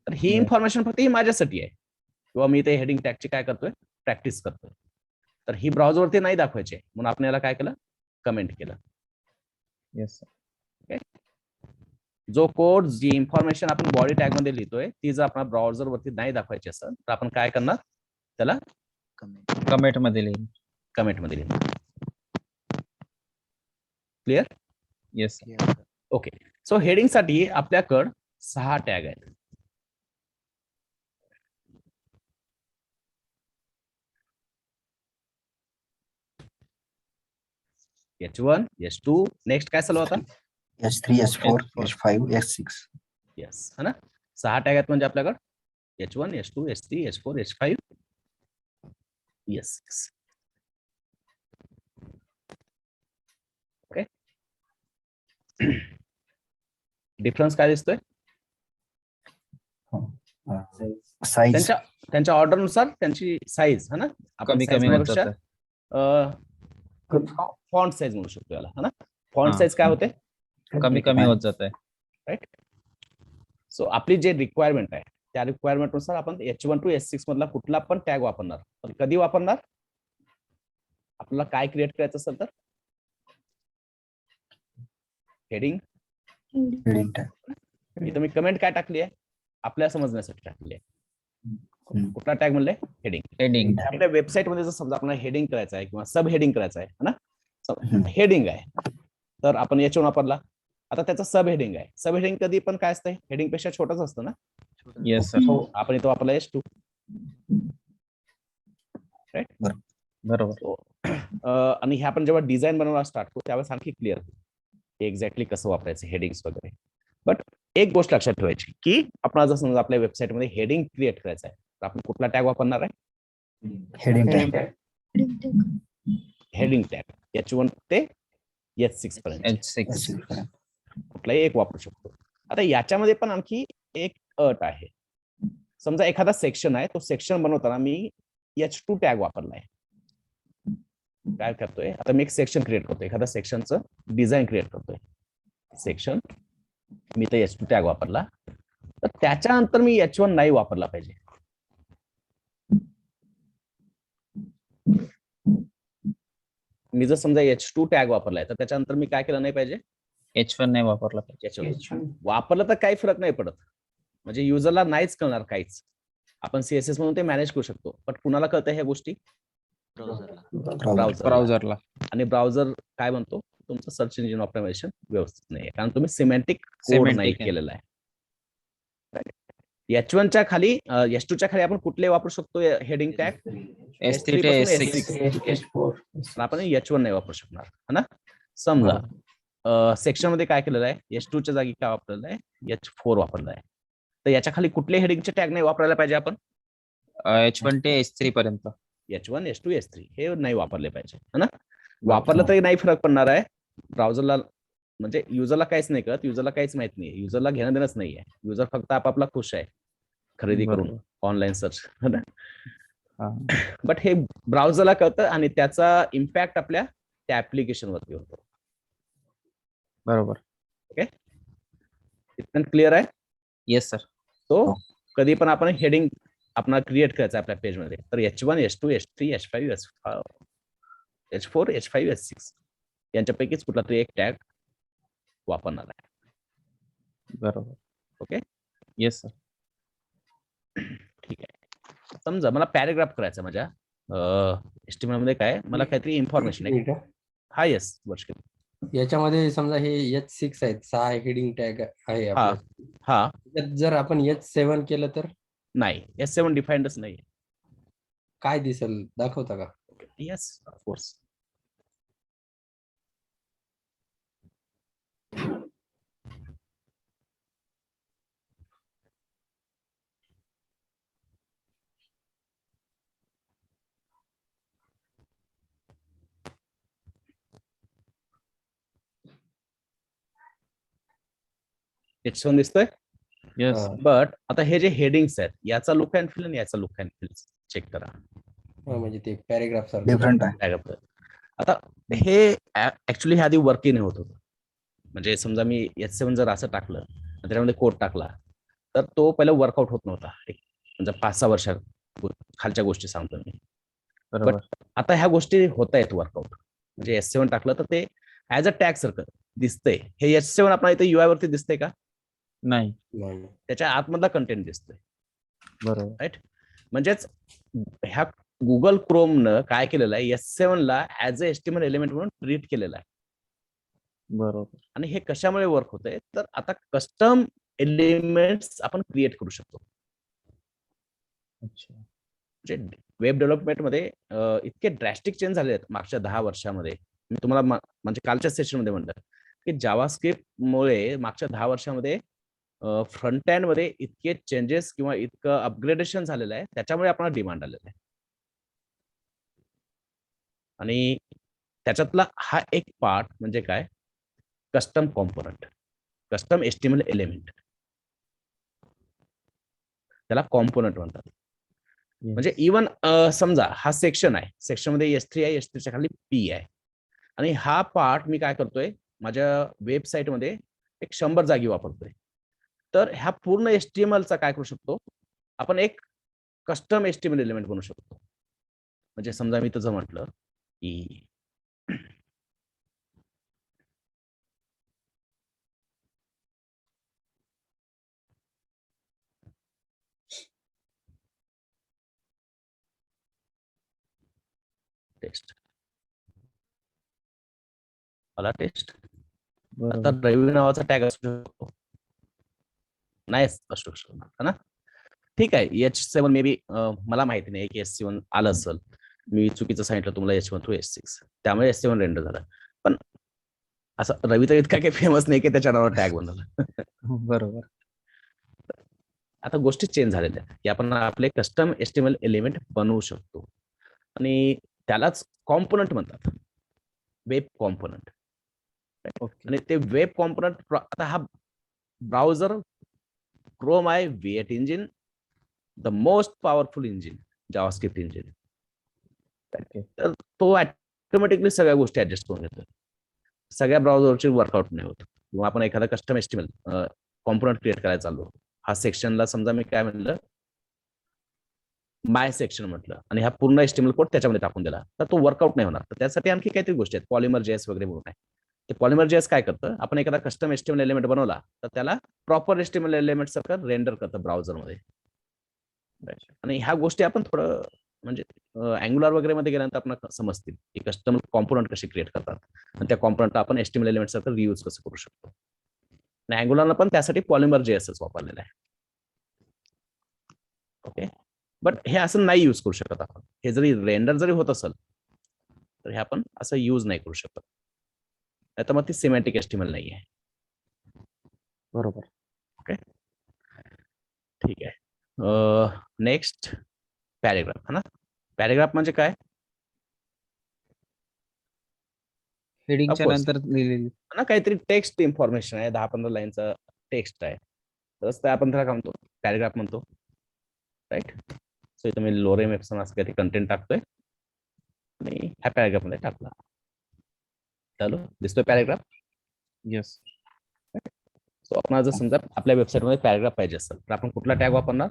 तर ही इन्फॉर्मेशन फक्त ही माझ्यासाठी आहे, किंवा मी ते हेडिंग टॅगची काय करतोय, प्रॅक्टिस करतोय. तर ही ब्राउझरवरती नाही दाखवायची म्हणून आपण याला काय केलं, कमेंट केलं. Yes sir. जो कोड, जी इन्फॉर्मेशन आपण बॉडी टॅग मध्ये लिहितोय ती जर आपण ब्राउझर वरती नाही दाखवायची असेल तर आपण काय करणार, त्याला कमेंट मध्ये लिहिलं. कमेंट मध्ये लिहिणार. Clear? Yes okay. So heading साठी आपल्याकडे 6 टॅग आहेत. H1, H2, नेक्स्ट काय चालू होता? H3, H4, H5, H6. Yes, है ना. 6 टॅग आहेत म्हणजे आपल्याकडे H1, H2, H3, H4, H5, H6. Okay. Difference काय दिसतोय? Size. त्यांच्या ऑर्डर नुसार त्यांची साईज, है ना. कमी कमी होत जातं. फॉन्ट साईज म्हणू शकतो याला, है ना. फॉन्ट हा. साईज काय होते, कमी कमी होत जात आहे. राईट. सो आपली जे रिक्वायरमेंट आहे त्या रिक्वायरमेंट नुसार आपण H1 to H6 मधला कुठला पण टॅग वापरणार. पण कधी वापरणार, आपल्याला काय क्रिएट करायचं असेल तर हेडिंग. Heading tag. इथं मी कमेंट काय टाकली आहे, आपल्या समजण्यासाठी टाकली आहे. कुठला टॅग म्हणले, हेडिंग. हेडिंग. आपल्या वेबसाईट मध्ये जर समजा आपल्याला हेडिंग करायचं आहे किंवा सब हेडिंग करायचं आहे ना, हेडिंग आहे तर आपण H1 वापरला. आता त्याचं सब हेडिंग आहे. सब हेडिंग कधी पण काय असतं, हेडिंग पेक्षा छोटंच असतं ना. Yes sir. आपण इथं वापरला H2. राईट. बरोबर. आणि हे आपण जेव्हा डिझाईन बनवायला स्टार्ट करू त्यावेळेस आणखी क्लिअर एक्झॅक्टली कसं वापरायचं हेडिंग्स वगैरे. बट एक गोष्ट लक्षात ठेवायची की आपण जर समजा आपल्या वेबसाईट मध्ये हेडिंग क्रिएट करायचं आहे तर आपण कुठला टॅग वापरणार आहे, Heading tag. Heading tag. H1 ते H6 पर्यंत H6. कुठलाही एक वापरू शकतो. आता याच्यामध्ये पण आणखी एक अट आहे. समजा एखादा सेक्शन आहे, तो सेक्शन बनवताना मी H2 टॅग वापरलाय. काय करतोय, आता मी एक सेक्शन क्रिएट करतोय, एखाद्या सेक्शनचं डिझाईन क्रिएट करतोय. सेक्शन मी तर H2 टॅग वापरला, तर त्याच्यानंतर मी H1 नाही वापरला पाहिजे. मी जर समजा H2 टॅग वापरलाय तर त्याच्यानंतर मी काय केलं नाही पाहिजे, H1 नाही वापरला पाहिजे. H1 वापरलं तर काही फरक नाही पडत, म्हणजे युजरला नाहीच कळणार काहीच. आपण CSS म्हणून ते मॅनेज करू शकतो, पण कुणाला कळतं ह्या गोष्टी, ब्राउझरला. आणि ब्राउझर काय म्हणतो, तुमचं सर्च इंजिन ऑप्टिमायझेशन व्यवस्थित नाही, कारण तुम्ही सिमेंटिक कोड नाही केलेला आहे. H1 च्या खाली, H2 च्या खाली आपण कुठले वापरू शकतो हेडिंग टॅग, S3 ते S6. आपण H1 नाही वापरू शकणार, है ना. समजा सेक्शन मध्ये काय केलेलं आहे, H2 च्या जागी काय वापरलेलं आहे, H4 वापरलं आहे. तर याच्या खाली कुठले हेडिंगचे टॅग नाही वापरायला पाहिजे आपण, H1 ते S3 पर्यंत. H1, H2, H3 हे नाही वापरले पाहिजे, है ना. वापरलं तरी नाही फरक पडणार आहे. ब्राउझरला म्हणजे युजरला काहीच नाही कळत, युजरला काहीच माहित नाही, युजरला घेणं देणंच नाहीये. युजर फक्त आपापला खुश आहे खरेदी करून ऑनलाईन सर्च, है ना. बट हे ब्राउझरला कळतं आणि त्याचा इम्पॅक्ट आपल्या त्या ऍप्लिकेशन वरती होतो. बरोबर. ओके, इथपर्यंत क्लिअर आहे? Yes sir. सो कधी पण आपण हेडिंग आपण क्रिएट करायचं आपल्या पेज मध्ये तर H1, H2, H3, H5, H4, H5, H6 यांच्यापैकीच कुठला तरी एक टॅग वापरणार आहे. बरोबर. ओके. Yes sir. ठीक आहे. समजा मला पॅराग्राफ करायचा माझ्या HTML मध्ये, काय मला काहीतरी इन्फॉर्मेशन आहे. हा येस वर्ष. याच्यामध्ये समजा हे H6 आहेत, 6 हेडिंग टॅग आहे हा आपल्या. हा त्यात जर आपण H7 केलं तर नाही, H7 डिफाईंडच नाही. काय दिसेल, दाखवता का? Yes of course. H1 दिसतोय. येस. बट आता हे जे हेडिंग्स आहेत याचा लुक अँड फील आणि याचा लुक अँड फील चेक करा. म्हणजे ते पॅराग्राफ Different आहे. आता हे ऍक्च्युली हे आधी वर्किंग होत होतं. म्हणजे समजा मी H7 जर असं टाकलं आणि त्याच्यामध्ये कोड टाकला तर तो पहिला वर्कआउट होत नव्हता. एक म्हणजे 5-6 वर्षा खालच्या गोष्टी सांगतो मी. बरोबर. आता ह्या गोष्टी होत आहेत वर्कआउट. म्हणजे H7 टाकलं तर ते ऍज अ टॅग सारखं दिसतंय. हे H7 आपल्याला इथे UI वरती दिसतंय का? नाही. त्याच्या आतमधला कंटेंट दिसतोय. बरोबर. राईट. म्हणजेच ह्या गुगल क्रोमनं काय केलेलं आहे, H7 ला ऍज अ HTML एलिमेंट म्हणून ट्रीट केलेला आहे. बरोबर. आणि हे कशामुळे वर्क होतंय, तर आता कस्टम एलिमेंट्स आपण क्रिएट करू शकतो. अच्छा. म्हणजे वेब डेव्हलपमेंटमध्ये इतके ड्रॅस्टिक चेंज झाले आहेत मागच्या 10 वर्षामध्ये. मी तुम्हाला म्हणजे कालच्या सेशनमध्ये म्हणलं की जावास्क्रिप्टमुळे मागच्या 10 वर्षामध्ये फ्रंट एंड मध्ये इतके चेंजेस किंवा इतकं अपग्रेडेशन झालेलं आहे, त्याच्यामुळे आपल्याला डिमांड आलेलं आहे. आणि त्याच्यातला हा एक पार्ट म्हणजे काय, custom component, custom HTML element, त्याला कॉम्पोनंट म्हणतात. म्हणजे इवन समजा हा सेक्शन आहे, सेक्शन मध्ये S3 आहे, S3 च्या खाली P आहे आणि हा पार्ट मी काय करतोय माझ्या वेबसाईट मध्ये एक 100 जागी वापरतोय. तर ह्या पूर्ण HTML चा काय करू शकतो आपण, एक कस्टम HTML एलिमेंट बनवू शकतो. म्हणजे समजा मी तसं म्हटलं की टेस्ट आला टेस्ट. आता बरोबर. रवी नावाचा टॅग असू शकतो, नाही असू शकतो ना. ठीक आहे, H7 मे बी मला माहिती नाही की H7 आलं असेल, मी चुकीचं सांगितलं तुम्हाला H1 थ्रू H6, त्यामुळे H7 रेंडर झालं. पण असं रवी तर इतका काही फेमस नाही की त्याच्या नावावर टॅग बनवलं. बरोबर. आता गोष्टी चेंज झालेल्या आहेत की आपण आपले कस्टम HTML एलिमेंट बनवू शकतो आणि त्यालाच कॉम्पोनंट म्हणतात, वेब कॉम्पोनंट. ओके. आणि ते वेब कॉम्पोनंट आता हा ब्राउझर क्रोम आहे, V8 engine, the most powerful engine, JavaScript engine. Okay. तर तो ऑटोमॅटिकली सगळ्या गोष्टी ऍडजस्ट करून घेतो. सगळ्या ब्राउझरची वर्कआउट नाही होत. किंवा आपण एखादा कस्टम HTML कॉम्पोनंट क्रिएट करायला चाललो, हा सेक्शनला समजा मी काय म्हणलं माय सेक्शन म्हटलं आणि हा पूर्ण HTML कोड त्याच्यामध्ये टाकून दिला, तर तो वर्कआउट नाही होणार. तर त्यासाठी आणखी काहीतरी गोष्टी आहेत, पॉलिमर JS वगैरे म्हणून आहे. ते पॉलिमर JS काय करतं, आपण एखादा कस्टम HTML एलिमेंट बनवला तर त्याला प्रॉपर HTML एलिमेंट सारखं रेंडर करतं ब्राउझरमध्ये. आणि ह्या गोष्टी आपण थोडं म्हणजे अँग्युलर वगैरे मध्ये गेल्यानंतर आपल्याला समजतील की कस्टम कॉम्पोनंट कसे क्रिएट करतात आणि त्या कॉम्पोनंटला आपण HTML एलिमेंट सारखं रियूज कसं करू शकतो. आणि अँग्युलरला पण त्यासाठी पॉलिमर JS वापरलेला आहे. ओके. बट हे असं नाही यूज करू शकत आपण. हे जरी रेंडर जरी होत असेल तर हे आपण असं यूज नाही करू शकत. नाही तर मग ती सिमॅटिक HTML नाही आहे. बरोबर. ओके, ठीक आहे. नेक्स्ट पॅरेग्राफ है ना. पॅरेग्राफ म्हणजे काय, हेडिंगच्या Of course. नंतर लिहिलेली. ना काहीतरी टेक्स्ट इन्फॉर्मेशन आहे, 10-15 लाईनचा टेक्स्ट आहे, तरच ते आपण त्याला काय म्हणतो, पॅरेग्राफ म्हणतो. राईट. सो इथं मी लोरेम एप्सन असं काहीतरी कंटेंट टाकतोय आणि ह्या पॅरेग्राफ मध्ये टाकला. चालू दिसतोय पॅरेग्राफ. येस. सो आपण जर समजा आपल्या वेबसाईट मध्ये पॅरेग्राफ पाहिजे असेल तर आपण कुठला टॅग वापरणार,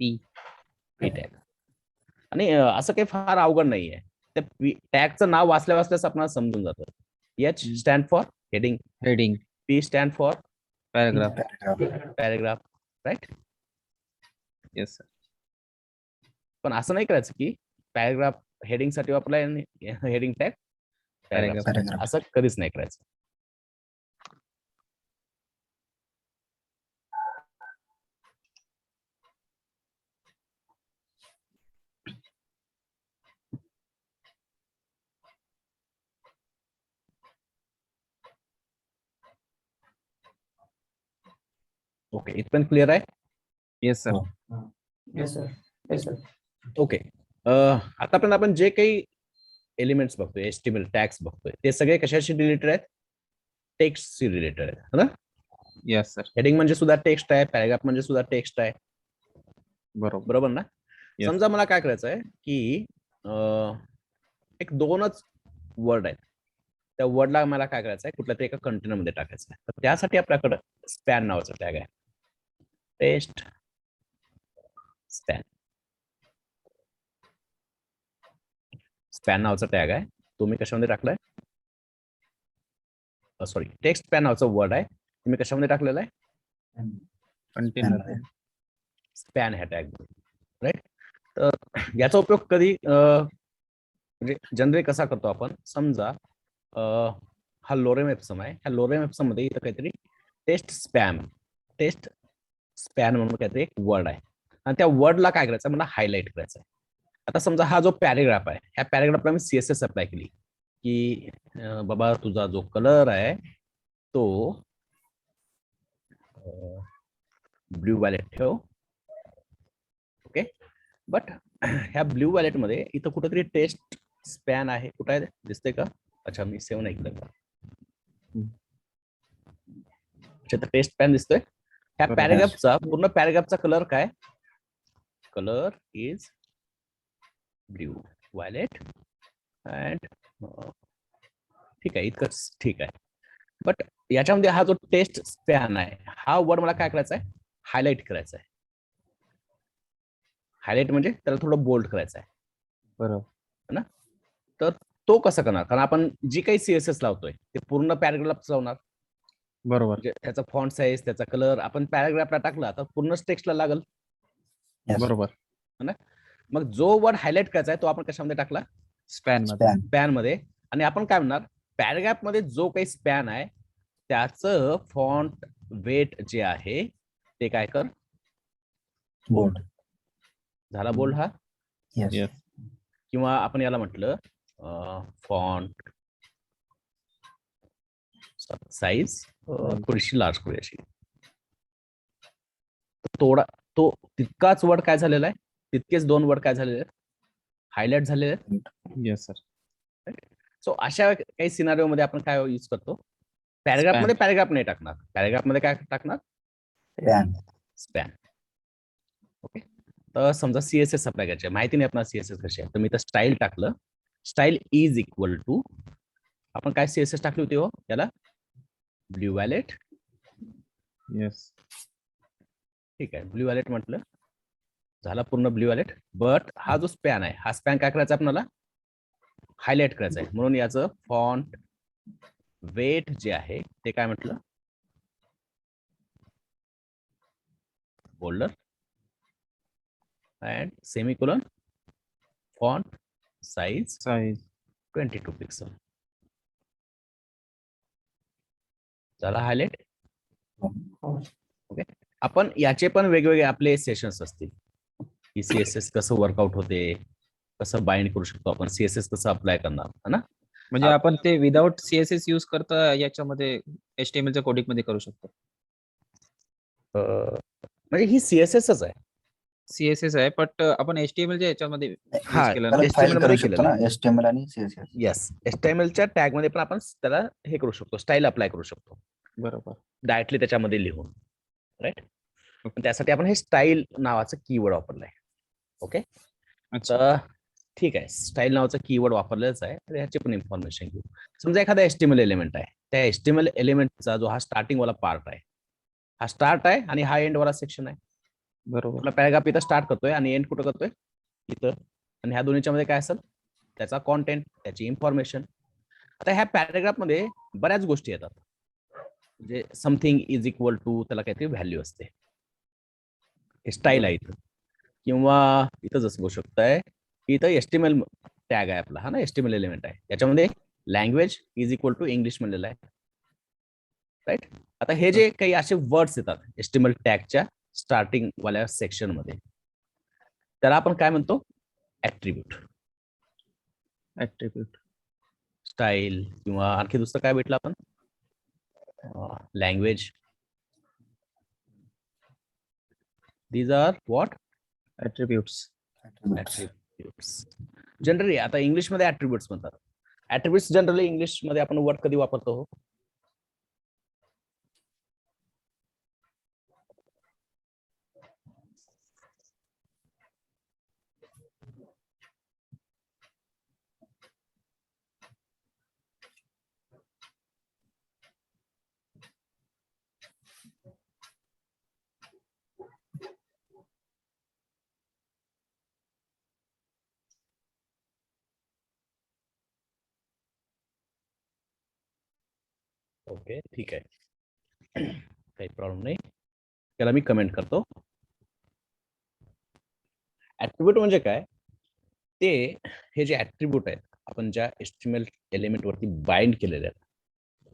P टॅग. आणि असं काही फार अवघड नाहीये, त्या टॅगचं नाव वाचल्या वाचल्यास आपल्याला समजून जातं. H stand for heading, heading, P stand for paragraph. Paragraph. Right. Yes sir. पण असं नाही करायचं की पॅरेग्राफ हेडिंग साठी वापरलाय आणि हेडिंग टॅग पॅरेग्राफ, Paragraph. असं कधीच नाही करायचं. ओके, इथपर्यंत क्लिअर आहे. Yes sir. ओके. आतापर्यंत आपण जे काही एलिमेंट्स बघतोय, HTML टॅग्स बघतोय, ते सगळे कशाशी रिलेटेड आहेत, टेक्स्टशी रिलेटेड आहेत ना. Yes sir. हेडिंग म्हणजे सुद्धा टेक्स्ट आहे, पॅरेग्राफ म्हणजे सुद्धा टेक्स्ट आहे. बरोबर. बरोबर ना. Yes. समजा मला काय करायचं आहे की एक 2च वर्ड आहेत, त्या वर्डला मला काय करायचं आहे, कुठल्या तरी एका कंटेनर मध्ये टाकायचं आहे. तर त्यासाठी आपल्याकडे स्पॅन नावाचा टॅग आहे. Test span. स्पॅन नावाचा टॅग आहे, तो मी कशामध्ये टाकलाय, सॉरी टेक्स्ट स्पॅन नावाचा वर्ड आहे, तुम्ही कशामध्ये टाकलेला आहे, कंटेनर. स्पॅन ह्या टॅग राईट. तर याचा उपयोग कधी म्हणजे जनरली कसा करतो आपण, समजा हा लोरेम एप्सम आहे, ह्या लोरेम एप्सम मध्ये इथं काहीतरी टेस्ट स्पॅन म्हणून काहीतरी एक वर्ड आहे, आणि त्या वर्डला काय करायचं, मला हायलाइट करायचं आहे. आता समजा हा जो पॅरेग्राफ आहे, ह्या पॅरेग्राफला मी CSS अप्लाय केली की बाबा तुझा जो कलर आहे तो ब्ल्यू वॅलेट ठेव. ओके, बट ह्या ब्ल्यू वॅलेट मध्ये इथं कुठेतरी टेस्ट स्पॅन आहे, कुठे आहे दिसते का? अच्छा, मी सेव्ह नाही केलं. अच्छा, टेस्ट स्पॅन दिसतोय. ह्या पॅरेग्राफचा पूर्ण पॅरेग्राफचा कलर काय, colour is blue valet and ठीक आहे, इतकंच ठीक आहे. बट याच्यामध्ये हा जो टेस्ट स्पॅन आहे, हा वर्ड मला काय करायचा आहे, हायलाइट करायचा आहे. हायलाइट म्हणजे त्याला थोडं बोल्ड करायचं आहे, बरोबर ना. तर तो कसं करणार, कारण आपण जी काही CSS लावतोय ते पूर्ण पॅरेग्राफ लावणार, बरोबर. म्हणजे त्याचा फॉन्ट साईज, त्याचा कलर आपण पॅराग्राफला टाकला तर पूर्णच टेक्स्टला लागल. बरोबर. मग जो वर्ड हायलाइट करायचा आहे तो आपण कशामध्ये टाकला, स्पॅन मध्ये. स्पॅन मध्ये. आणि आपण काय म्हणणार, पॅराग्राफ मध्ये जो काही स्पॅन आहे त्याचं फॉन्ट वेट जे आहे ते काय कर, बोल्ड. झाला बोल्ड हा. Yes. किंवा आपण याला म्हटलं फॉन्ट साईज थोडीशी लार्ज करूया अशी. थोडा तो तितकाच वर्ड काय झालेला आहे, तितकेच 2 वर्ड काय झालेले आहेत, हायलाइट झालेले आहेत. Yes sir. सो अशा काही सिनारिओ मध्ये आपण काय यूज करतो, पॅराग्राफ मध्ये पॅराग्राफ नाही टाकणार, पॅराग्राफ मध्ये काय टाकणार, स्पॅन. ओके, तर समजा CSS अप्लाय करायचे, माहिती नाही आपल्याला CSS कशी आहे, तर मी तर स्टाईल टाकलं. स्टाईल इज इक्वल टू, आपण काय CSS टाकली होती हो याला, ब्ल्यू वॅलेट. येस, ठीक आहे, ब्ल्यू वॅलेट म्हटलं, झाला पूर्ण ब्ल्यू वॅलेट. बट हा जो स्पॅन आहे, हा स्पॅन काय करायचा आपल्याला, हायलाइट करायचं आहे. म्हणून याचं फॉन्ट वेट जे आहे ते काय म्हटलं, boulder and semicolon font size 22 pixel. झाला हायलाइट. ओके, आपण याचे पण वेगवेगळे आपले सेशन्स असतील की CSS कसं वर्कआउट होते, कसं बाइंड करू शकतो आपण, CSS कसं अप्लाय करणार, है ना. म्हणजे आपण ते विदाउट CSS यूज करता याच्यामध्ये HTML च्या कोडिंग मध्ये करू शकतो. म्हणजे ही CSSच आहे. CSS आहे, बट आपण HTML च्या याच्यामध्ये हा, यूज केलं ना. HTML फाईल करू मध्ये शकतो केलेलं ना HTML आणि CSS. येस, HTML च्या टॅग मध्ये पण आपण त्याला हे करू शकतो, स्टाईल अप्लाय करू शकतो बरोबर. डायरेक्टली त्याच्यामध्ये लिहून, राईट. त्यासाठी आपण हे स्टाईल नावाचं कीवर्ड वापरलंय. ओके, अच्छा. तर ठीक आहे, स्टाईल नावाचं कीवर्ड वापरलेलंच आहे, तर ह्याची पण इन्फॉर्मेशन घेऊ. समजा एखादा HTML एलिमेंट आहे, त्या HTML एलिमेंटचा जो हा स्टार्टिंग वाला पार्ट आहे, हा स्टार्ट आहे आणि हा एंड वाला सेक्शन आहे. बरोबर. आपला पॅराग्राफ इथं स्टार्ट करतोय आणि एंड कुठं करतोय, इथं. आणि ह्या दोन्हीच्या मध्ये काय असेल, त्याचा कॉन्टेंट, त्याची इन्फॉर्मेशन. आता ह्या पॅराग्राफ मध्ये बऱ्याच गोष्टी येतात, म्हणजे समथिंग इज इक्वल टू, त्याला काहीतरी व्हॅल्यू असते, हे स्टाईल आहे इथं. किंवा इथं जसं बघू शकताय, इथं HTML टॅग आहे आपला, हा ना, HTML एलिमेंट आहे, याच्यामध्ये language is equal to English म्हणलेलं आहे, राईट. आता हे जे काही असे वर्ड्स येतात HTML टॅगच्या स्टार्टिंग वाल्या सेक्शन मध्ये, त्याला आपण काय म्हणतो, ऍट्रिब्यूट. स्टाईल किंवा आणखी दुसरं काय भेटलं आपण, language. These are what, attributes. Generally आता इंग्लिश मध्ये ऍट्रिब्यूट्स म्हणतात. ऍट्रिब्यूट्स जनरली इंग्लिश मध्ये आपण वर्ड कधी वापरतो हो, ओके, ठीक आहे. काही प्रॉब्लेम नाही. त्याला मी कमेंट करतो. ऍट्रिब्यूट म्हणजे काय? ते हे जे ऍट्रिब्यूट आहेत आपण ज्या HTML एलिमेंट वरती बाइंड केलेले आहेत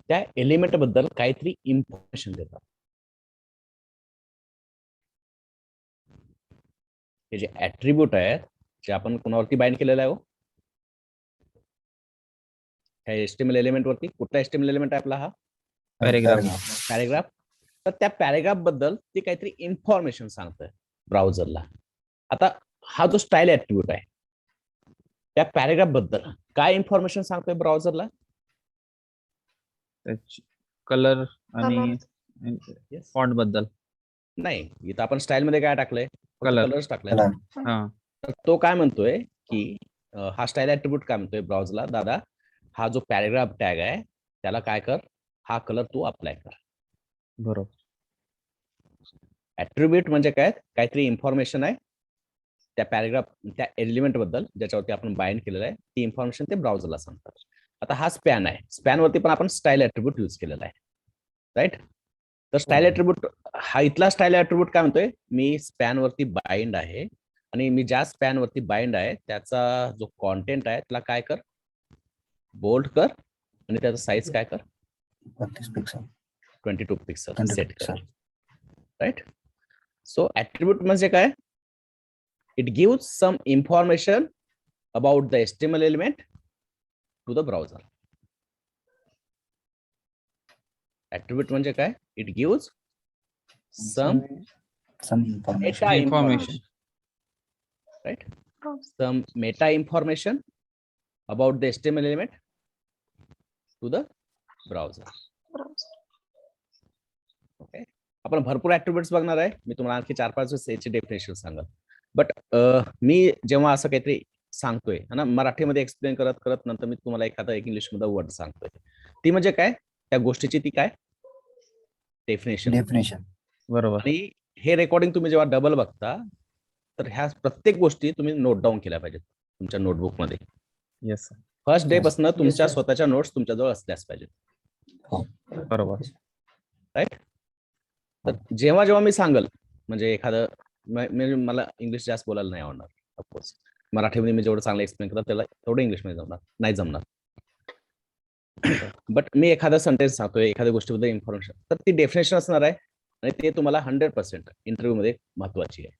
त्या एलिमेंट बद्दल काहीतरी इन्फॉर्मेशन देतात. हे जे ऍट्रिब्यूट आहेत जे आपण कोणावरती बाइंड केलेलं आहे हो, ह्या HTML एलिमेंट वरती. कुठला HTML एलिमेंट आहे आपला? हा पॅरेग्राफ. तर त्या पॅरेग्राफ बद्दल ते काहीतरी इन्फॉर्मेशन सांगतंय ब्राउझरला. आता हा जो स्टाईल ऍट्रिब्यूट आहे त्या पॅरेग्राफ बद्दल काय इन्फॉर्मेशन सांगतोय ब्राउझरला? कलर आणि Yes. फॉन्ट बद्दल. नाही, इथं आपण स्टाईल मध्ये काय टाकलंय? Color. कलर्स टाकलाय ना. हा. तर तो काय म्हणतोय की हा स्टाईल ऍट्रिब्यूट काय म्हणतोय ब्राउझरला, दादा हा जो पॅरेग्राफ टॅग आहे त्याला काय कर, हा कलर तू अप्लाय कर. बरोबर. ऍट्रिब्यूट म्हणजे काय? काहीतरी इन्फॉर्मेशन आहे त्या पॅरेग्राफ त्या एलिमेंट बद्दल ज्याच्यावरती आपण बाइंड केलेलं आहे, ती इन्फॉर्मेशन ते ब्राउझरला सांगतात. आता हा स्पॅन आहे. स्पॅन वरती पण आपण स्टाईल ऍट्रिब्यूट यूज केलेला आहे, राईट? तर स्टाईल ऍट्रिब्यूट हा इथला स्टाईल ऍट्रिब्यूट काय म्हणतोय, मी स्पॅन वरती बाइंड आहे आणि मी ज्या स्पॅन वरती बाइंड आहे त्याचा जो कॉन्टेंट आहे त्याला काय कर, बोल्ड कर आणि त्याचा साईज काय कर, 32 पिक्सल 22 पिक्सल 22 सेट कर, पिक्सल. राईट? सो ऍट्रिब्यूट म्हणजे काय? It gives some information about the HTML element to the browser. Attribute म्हणजे काय? It gives some information. meta Information. right? Some meta information about the HTML element to the browser. Okay. आपण भरपूर ऍट्रिब्यूट्स बघणार आहे. मी तुम्हाला आणखी 4-5 याची डेफिनेशन सांगेल. बट मी जेव्हा असं काहीतरी सांगतोय ना मराठीमध्ये एक्सप्लेन करत करत नंतर मी तुम्हाला एखादा इंग्लिश मध्ये वर्ड सांगतोय, ती म्हणजे काय? त्या गोष्टीची ती काय डेफिनेशन. बरोबर. आणि हे रेकॉर्डिंग तुम्ही जेव्हा डबल बघता तर ह्या प्रत्येक गोष्टी तुम्ही नोट डाऊन केल्या पाहिजेत तुमच्या नोटबुक मध्ये. येस. फर्स्ट डे पासून तुमच्या yes. स्वतःच्या नोट्स तुमच्याजवळ असल्याच पाहिजेत, बरोबर. राईट? तर जेव्हा जेव्हा मी सांगल म्हणजे एखादं मला इंग्लिश जास्त बोलायला नाही आवडणार, ऑफकोर्स मराठीमध्ये मी जेवढं चांगलं एक्सप्लेन करतो त्याला तेवढं इंग्लिशमध्ये नाही जमणार. बट मी एखादा सेंटेन्स सांगतोय एखाद्या गोष्टीबद्दल इन्फॉर्मेशन, तर ती डेफिनेशन असणार आहे आणि ते तुम्हाला 100% इंटरव्ह्यू मध्ये महत्वाची आहे.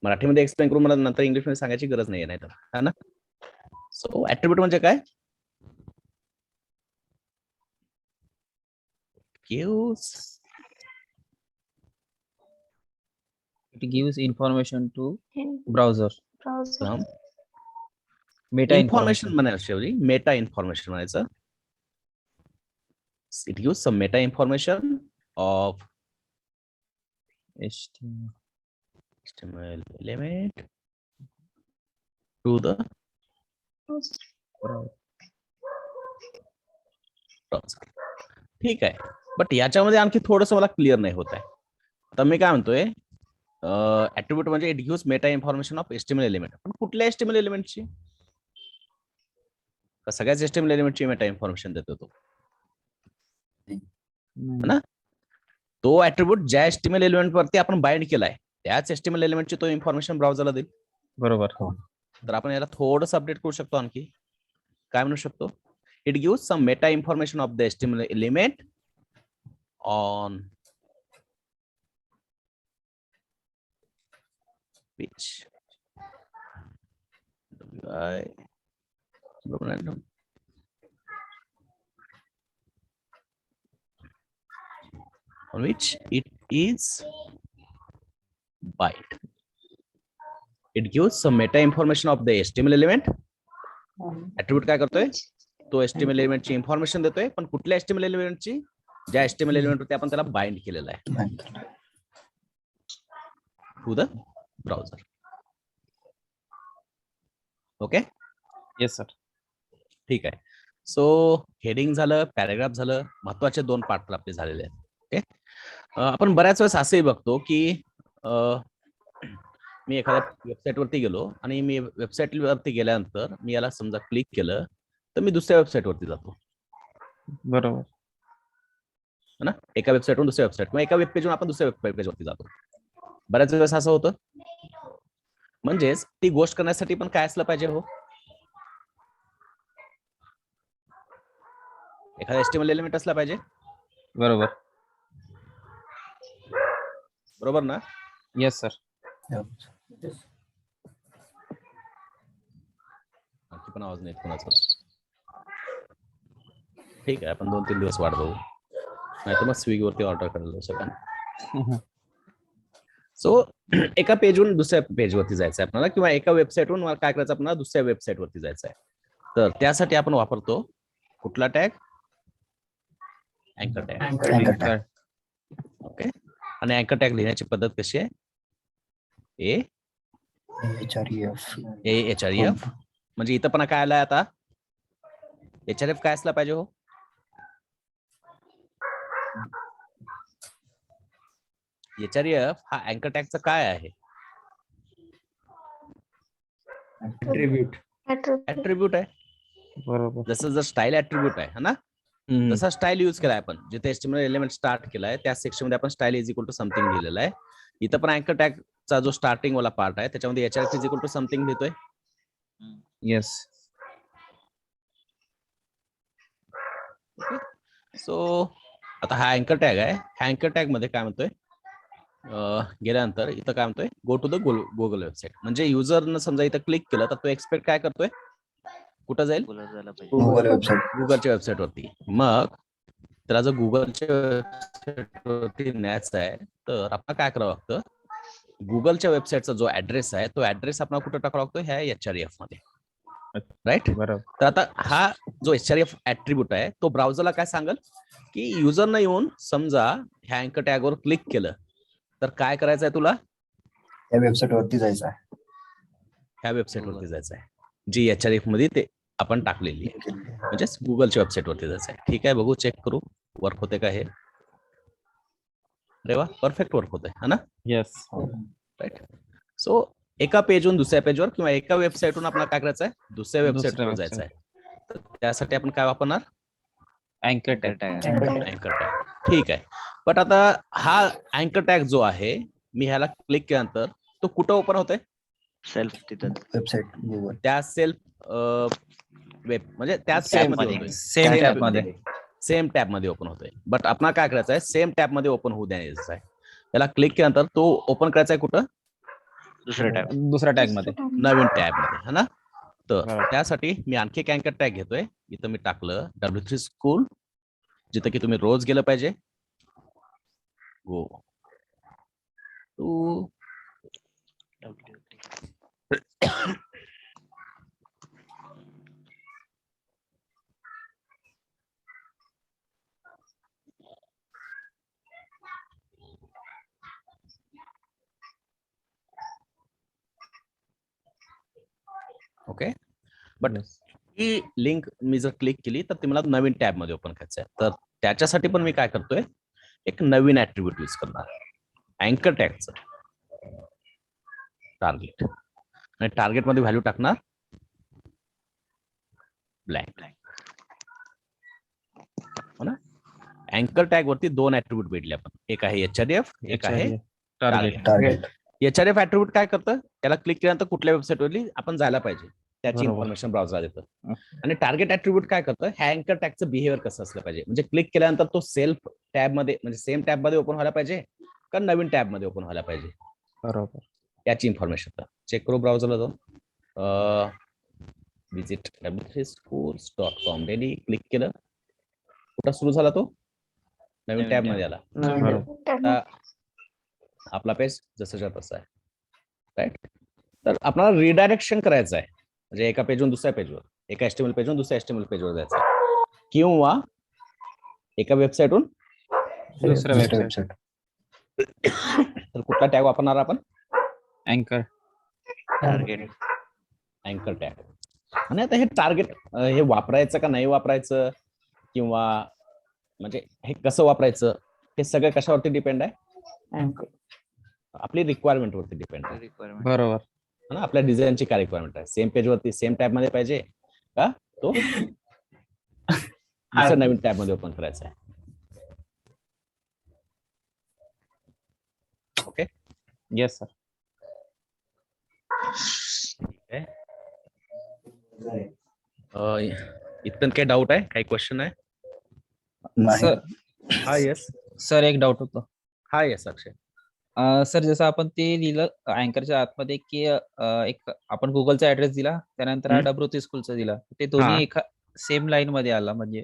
मराठीमध्ये एक्सप्लेन करून मला नंतर इंग्लिशमध्ये सांगायची गरज नाहीये, नाही तर हा ना. सो ऍट्रिब्यूट म्हणजे काय? It gives information to browser. Browser. Meta information information. म्हणायचं शेवटी, मेटा इन्फॉर्मेशन म्हणायचं. It gives some meta information of HTML element to the बरोबर. browser. ठीक आहे. बट याच्यामध्ये आणखी थोडंसं मला क्लिअर नाही होत आहे. आता मी काय म्हणतोय, ऍट्रिब्यूट म्हणजे it gives Meta information of HTML element. पण कुठल्या HTML एलिमेंटची? सगळ्याच HTML एलिमेंटची मेटा इन्फॉर्मेशन देतो तो ना. तो ऍट्रिब्यूट ज्या HTML एलिमेंट वरती आपण बाइंड केलाय त्याच HTML एलिमेंटची तो इन्फॉर्मेशन ब्राउझरला देईल. बरोबर. तर आपण याला थोडंसं अपडेट करू शकतो आणखी. काय म्हणू शकतो? It gives some meta information of the HTML element on which on which it is bind. It gives some meta information of the HTML element. Attribute काय करतोय? तो HTML एलिमेंट ची इन्फॉर्मेशन देतोय, पण कुठल्या HTML एलिमेंट ची? ज्या HTML एलिमेंट वरती आपण त्याला बाइंड केलेलं आहे to the browser. Okay, yes sir. ठीक आहे. सो हेडिंग झालं, पॅराग्राफ झालं, महत्वाचे 2 पार्ट आपले झालेले आहेत. ओके, आपण बऱ्याच वेळेस असंही बघतो की मी एखाद्या वेबसाईट वरती गेलो आणि मी वेबसाईट वरती गेल्यानंतर मी याला समजा क्लिक केलं तर मी दुसऱ्या वेबसाईट वरती जातो. बरोबर. है ना, एका वेबसाईटवरून दुसऱ्या वेबसाईट किंवा एका वेब पेजवरून आपण दुसऱ्या वेब पेजवरती जातो. बऱ्याच वेळेस असं होतं. म्हणजेच ती गोष्ट करण्यासाठी पण काय असलं पाहिजे हो, एखादा HTML एलिमेंट असला पाहिजे. बरोबर. बरोबर ना. Yes sir. आणखी पण आवाज नाही कोणाचा. ठीक आहे, आपण 2-3 दिवस वाट बघू, नाही तर मग स्विगीवरती ऑर्डर करायला सगळं. सो एका पेजवरून दुसऱ्या पेजवरती जायचं आहे आपल्याला, किंवा एका वेबसाईटवरून काय करायचं आपल्याला दुसऱ्या वेबसाईटवरती जायचं आहे. तर त्यासाठी आपण वापरतो कुठला टॅग, अँकर टॅग. Anchor tag. ओके. आणि अँकर टॅग लिहिण्याची पद्धत कशी आहे, HREF. AHREF. म्हणजे इथं पण काय आलाय आता, HRF काय असला पाहिजे हो, HREF हा अँकर टॅगचा काय आहे, Attribute. ऍट्रिब्यूट आहे. बरोबर. जसं जर स्टाईल ऍट्रिब्यूट आहे है ना, तसा स्टाईल यूज केलाय आपण. जिथे HTML एलिमेंट स्टार्ट केलाय त्या सेक्शन मध्ये आपण style is equal to something लिहिलेला आहे. इथं पण अँकर टॅगचा जो स्टार्टिंग वाला पार्ट आहे त्याच्यामध्ये HRF is equal to something लिहितोय. येस. सो आता हा अँकर टॅग आहे. ह्या अँकर टॅग मध्ये काय म्हणतोय, गेल्यानंतर इथं काय म्हणतोय, go to the Google website. म्हणजे युजरनं समजा इथं क्लिक केलं तर तो एक्सपेक्ट काय करतोय, कुठं जाईल, झाला पाहिजे. Google website. गुगलच्या वेबसाईट वरती. मग त्याला जर गुगलच्या वेबसाईट वरती न्यायचं आहे तर आपण काय करावं लागतं, गुगलच्या वेबसाईटचा जो ऍड्रेस आहे तो ऍड्रेस आपण कुठं टाकावा लागतो, ह्या HREF मध्ये. राईट. बरोबर. तर आता हा जो HREF ऍट्रिब्यूट आहे तो ब्राउझरला काय सांगेल की युजरनं येऊन समजा ह्या अँकर टॅगवर क्लिक केलं तर काय करायचं आहे तुला, या वेबसाईट वरती जायचं आहे. ह्या वेबसाईट वरती जायचं आहे जी HREF मध्ये ते आपण टाकलेली आहे, म्हणजेच गुगलच्या वेबसाईट वरती जायचं आहे. ठीक आहे, बघू, चेक करू वर्क होते का हे. अरे वा, परफेक्ट वर्क होतंय है ना. येस. राईट. सो एका पेजवरून दुसऱ्या पेजवर किंवा एका वेबसाईटवरून आपल्याला काय करायचं आहे, दुसऱ्या वेबसाईटवर जायचं आहे. तर त्यासाठी आपण काय वापरणार, अँकर टॅग. अँकर टॅग. ठीक आहे. बट आता हा अँकर टॅग जो आहे, मी ह्याला क्लिक केल्यानंतर तो कुठं ओपन होतोय, सेल्फ तिथं वेबसाईट गुगल. त्या सेल्फ वेब म्हणजे त्याच Same टॅब मध्ये मध्ये. होतोय, सेम टॅब मध्ये. सेम टॅब मध्ये ओपन होतोय. बट आपण काय करायचं आहे, सेम टॅब मध्ये ओपन होऊ द्यायचं आहे. त्याला क्लिक केल्यानंतर तो ओपन करायचा आहे कुठं, दुसऱ्या टॅब. दुसऱ्या टॅग मध्ये. नवीन टॅब मध्ये है ना. तर बरोबर. त्यासाठी मी आणखी एक अँकर टॅग घेतोय. इथं मी टाकलं W3 स्कूल, जिथं की तुम्ही रोज गेलं पाहिजे. Go to okay. बट ही लिंक मी जर क्लिक केली तर ती मला नवीन टॅब मध्ये ओपन करायचं आहे. तर त्याच्यासाठी पण मी काय करतोय, एक नवीन ऍट्रिब्यूट यूज करणार, अँकर टॅगचं टार्गेट. आणि टार्गेट मध्ये व्हॅल्यू टाकणार ब्लँक. हो ना. अँकर टॅग वरती दोन ऍट्रिब्यूट भेटले आपण, एक आहे HREF, एक आहे टार्गेट. टार्गेट. HREF ऍट्रिब्यूट काय करतं, त्याला क्लिक केल्यानंतर कुठल्या वेबसाईटवरली आपण जायला पाहिजे त्याची बरोबर. इन्फॉर्मेशन ब्राउझरला देतं. आणि टार्गेट ऍट्रिब्यूट काय करतं, ह्या अँकर टॅगचं बिहेवियर कसं असलं पाहिजे, म्हणजे क्लिक केल्यानंतर तो सेल्फ टॅब मध्ये म्हणजे सेम टॅब मध्ये ओपन व्हायला पाहिजे का नवीन टॅब मध्ये ओपन व्हायला पाहिजे, बरोबर. याची इन्फॉर्मेशन चेक करू ब्राउझरला जाऊन. विजिट w3schools.com डेली क्लिक केलं, कुठं सुरू झाला तो, नवीन टॅब मध्ये आला. आता आपला पेज जसंच्या तसं आहे. राईट. तर आपल्याला रिडायरेक्शन करायचं आहे, म्हणजे एका पेजवरून दुसऱ्या पेजवर, एका HTML पेजवरून दुसऱ्या HTML पेजवर जायचं आहे, किंवा एका वेबसाईटवरून दुसऱ्या वेबसाईट. वेबसाईट. तर कुठला टॅग वापरणार आपण, अँकर. टार्गेट. अँकर टॅग. आणि आता हे टार्गेट हे वापरायचं का नाही वापरायचं, किंवा म्हणजे हे कसं वापरायचं, हे सगळं कशावरती डिपेंड आहे, आपली रिक्वायरमेंट वरती डिपेंड आहे. रिक्वायरमेंट. बरोबर. है ना. आपल्या डिझाईनची काय रिक्वायरमेंट आहे, सेम पेज वरती सेम टॅब मध्ये पाहिजे का तो दुसऱ्या नवीन टॅब मध्ये ओपन करायचा आहे. Yes sir. इथपर्यंत काही डाऊट आहे, काही क्वेश्चन आहे? नाही. सर हा येस. सर एक डाऊट होतं. हा येस अक्षय. सर जसं आपण ते लिहिलं अँकरच्या आतमध्ये की एक आपण गुगलचा ऍड्रेस दिला त्यानंतर हा W3 स्कूलचा दिला ते दोन्ही हा. एका सेम लाईन मध्ये आला म्हणजे.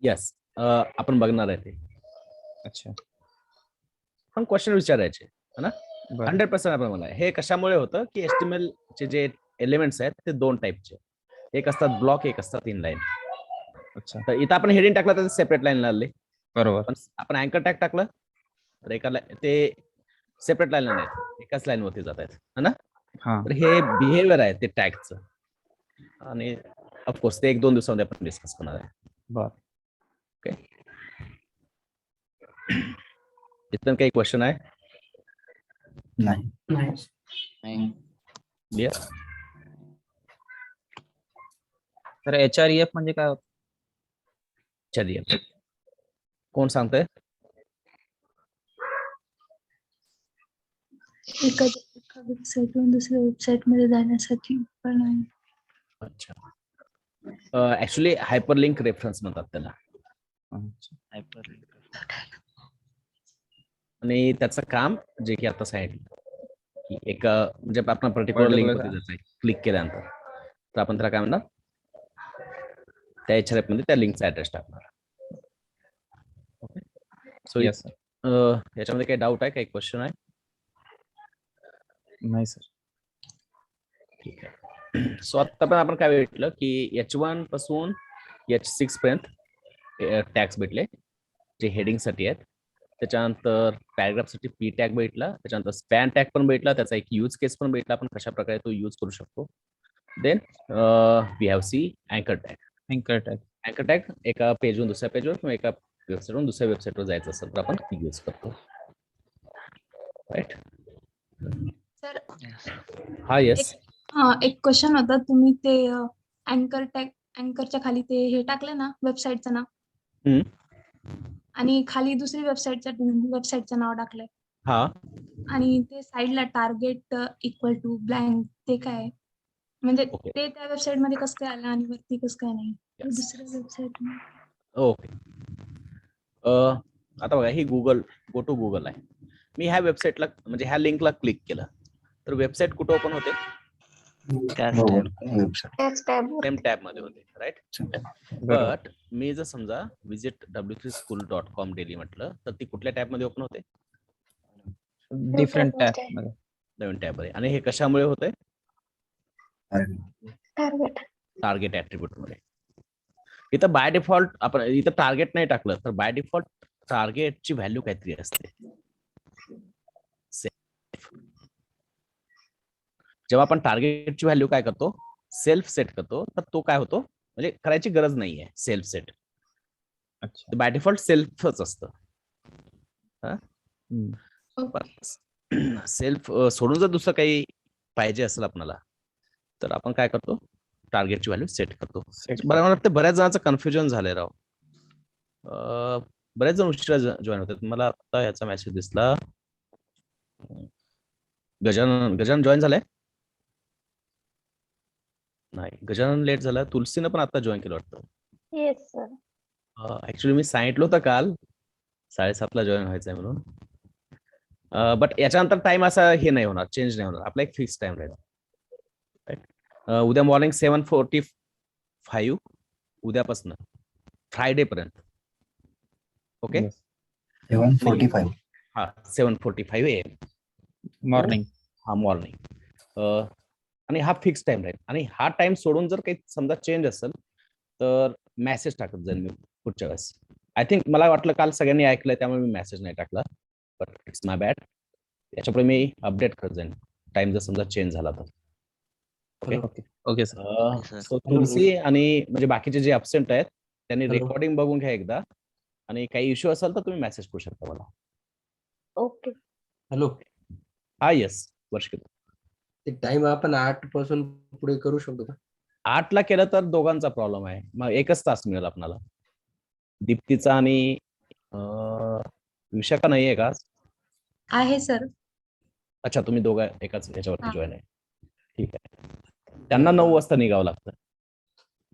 येस, आपण बघणार आहे ते. अच्छा. पण क्वेश्चन विचारायचे है ना. बरं. 100% आपण मला हे कशामुळे होतं की HTML चे जे एलिमेंट्स आहेत ते दोन टाईपचे, एक असतात ब्लॉक, एक असतात इनलाईन. अच्छा. तर इथं आपण हेडिंग टाकलं तर सेपरेट लाईन लागले, बरोबर. पण आपण अँकर टॅग टाकलं तर एका ते सेपरेट लाईन नाही, एकाच लाईन वरती जात आहेत है ना. हा. तर हे बिहेवियर आहे ते टॅगचं, आणि ऑफकोर्स ते 1-2 दिवसामध्ये आपण डिस्कस करणार आहे. बर. ओके. इथं काही क्वेश्चन आहे? नाही. नाही. क्लिअर. तर HREF म्हणजे काय होतं? चलिए, कोण सांगतंय? एका वेबसाईटवरून दुसऱ्या वेबसाईट मध्ये जाण्यासाठी पण आहे. अच्छा. ऍक्च्युली हायपरलिंक रेफरन्स म्हणतात त्याला, अच्छा. Hyperlink. आणि त्याचं काम जे की आता सांगितलं की एक म्हणजे आपण पर्टिक्युलर Particular लिंक वरती जायचं क्लिक केल्यानंतर, तर आपण त्याला काय म्हणणार, त्या HRF मध्ये त्या लिंकचा ऍड्रेस टाकणार. ओके. So Yes, sir. याच्यामध्ये काही डाऊट आहे, काही क्वेश्चन आहे? नाही सर. ठीक आहे. सो आता पण आपण काय भेटलं की H1 पासून H6 पर्यंत टॅग्स भेटले जे हेडिंग साठी आहेत. त्याच्यानंतर पॅराग्राफ साठी P टॅग भेटला, त्याच्यानंतर स्पॅन टॅग पण भेटला, त्याचा एक यूज केस पण भेटला, आपण कशा प्रकारे तो यूज करू शकतो. देन वी हॅव सी अँकर टॅग. अँकर टॅग. अँकर टॅग एका पेजवरून दुसऱ्या पेजवर किंवा एका वेबसाईटवरून दुसऱ्या वेबसाईटवर जायचं असेल तर आपण यूज करतो. राईट. सर हा येस. एक क्वेश्चन होता, तुम्ही ते अँकर टॅग अँकरच्या खाली ते हे टाकले ना वेबसाईटचं नाव, आणि खाली दुसरी वेबसाईटचं नाव टाकलंय, हा. आणि ते साईडला टार्गेट इक्वल टू ब्लँक, ते काय म्हणजे Okay. ते त्या वेबसाईट मध्ये कसं काय आलं आणि वरती कसं काय नाही Yes. दुसऱ्या वेबसाईट? ओके. आता बघा, ही गो टू गुगल आहे. मी ह्या वेबसाईटला म्हणजे ह्या लिंकला क्लिक केलं तर वेबसाईट कुठं ओपन होते? त्याच बरोबर. tab. वेबसाईट. सेम टॅब मध्ये होते, राईट. बरोबर. बट मी जर समजा visit w3school.com डेली म्हटलं तर ती कुठल्या टॅब मध्ये ओपन होते? डिफरंट टॅग मध्ये. नवीन टॅब मध्ये. आणि हे कशामुळे होते? टार्गेट ऍट्रिब्यूट मध्ये. इथं बाय डिफॉल्ट आपण इथं टार्गेट नाही टाकलं तर बाय डिफॉल्ट टार्गेटची व्हॅल्यू काहीतरी असते. जेव्हा आपण टार्गेटची व्हॅल्यू काय करतो, सेल्फ सेट करतो, तर तो काय होतो, म्हणजे करायची गरज नाहीये सेल्फ सेट. अच्छा. बाय डिफॉल्ट सेल्फच असतं. सेल्फ सोडून जर दुसरं काही पाहिजे असेल आपल्याला तर आपण काय करतो, टार्गेटची व्हॅल्यू सेट करतो. मला वाटतं बऱ्याच जणांचं कन्फ्युजन झालंय राव. बरेच जण उशिरा जॉईन होतात. मला आता याचा मेसेज दिसला. गजानन जॉईन झालाय? नाही, गजानन लेट झाला. तुलसीनं पण आता जॉईन केलं वाटतं. Yes sir. ऍक्च्युली मी सांगितलं होतं काल 7:30 ला जॉईन व्हायचंय म्हणून. बट याच्यानंतर टाइम असा हे नाही होणार, चेंज नाही होणार. आपला एक फिक्स टाइम राहील. उद्या मॉर्निंग 7:45 उद्यापासून फ्रायडे पर्यंत. ओके. 7:45. हा, 7:45 AM मॉर्निंग. हा मॉर्निंग. आणि हा फिक्स टाइम राहील. आणि हा टाइम सोडून जर काही समजा चेंज असेल तर मेसेज टाकत जाईल मी पुढच्या वेळेस. आय थिंक मला वाटलं काल सगळ्यांनी ऐकलंय त्यामुळे मी मेसेज नाही टाकला, बट इट्स माय बॅड. याच्यापुढे मी अपडेट करत जाईन टाइम जर समजा चेंज झाला तर. ओके. Okay sir. सो तुलसी आणि म्हणजे बाकीचे जे अब्सेंट आहेत त्यांनी Hello. रेकॉर्डिंग बघून घ्या एकदा, आणि काही इश्यू असेल तर तुम्ही मेसेज करू शकता मला. ओके. हॅलो. हा येस वर्ष. ते टाइम आपण 8 पासून पुढे करू शकतो का? 8ला केलं तर दोघांचा प्रॉब्लेम आहे. मग 1च तास मिळेल आपल्याला. दीप्तीचा आणि विशाखा नाहीये का? आहे सर. अच्छा, तुम्ही दोघं एकाच याच्यावरती हा. जॉईन आहे. ठीक आहे. त्यांना 9 वाजता निघावं लागतं.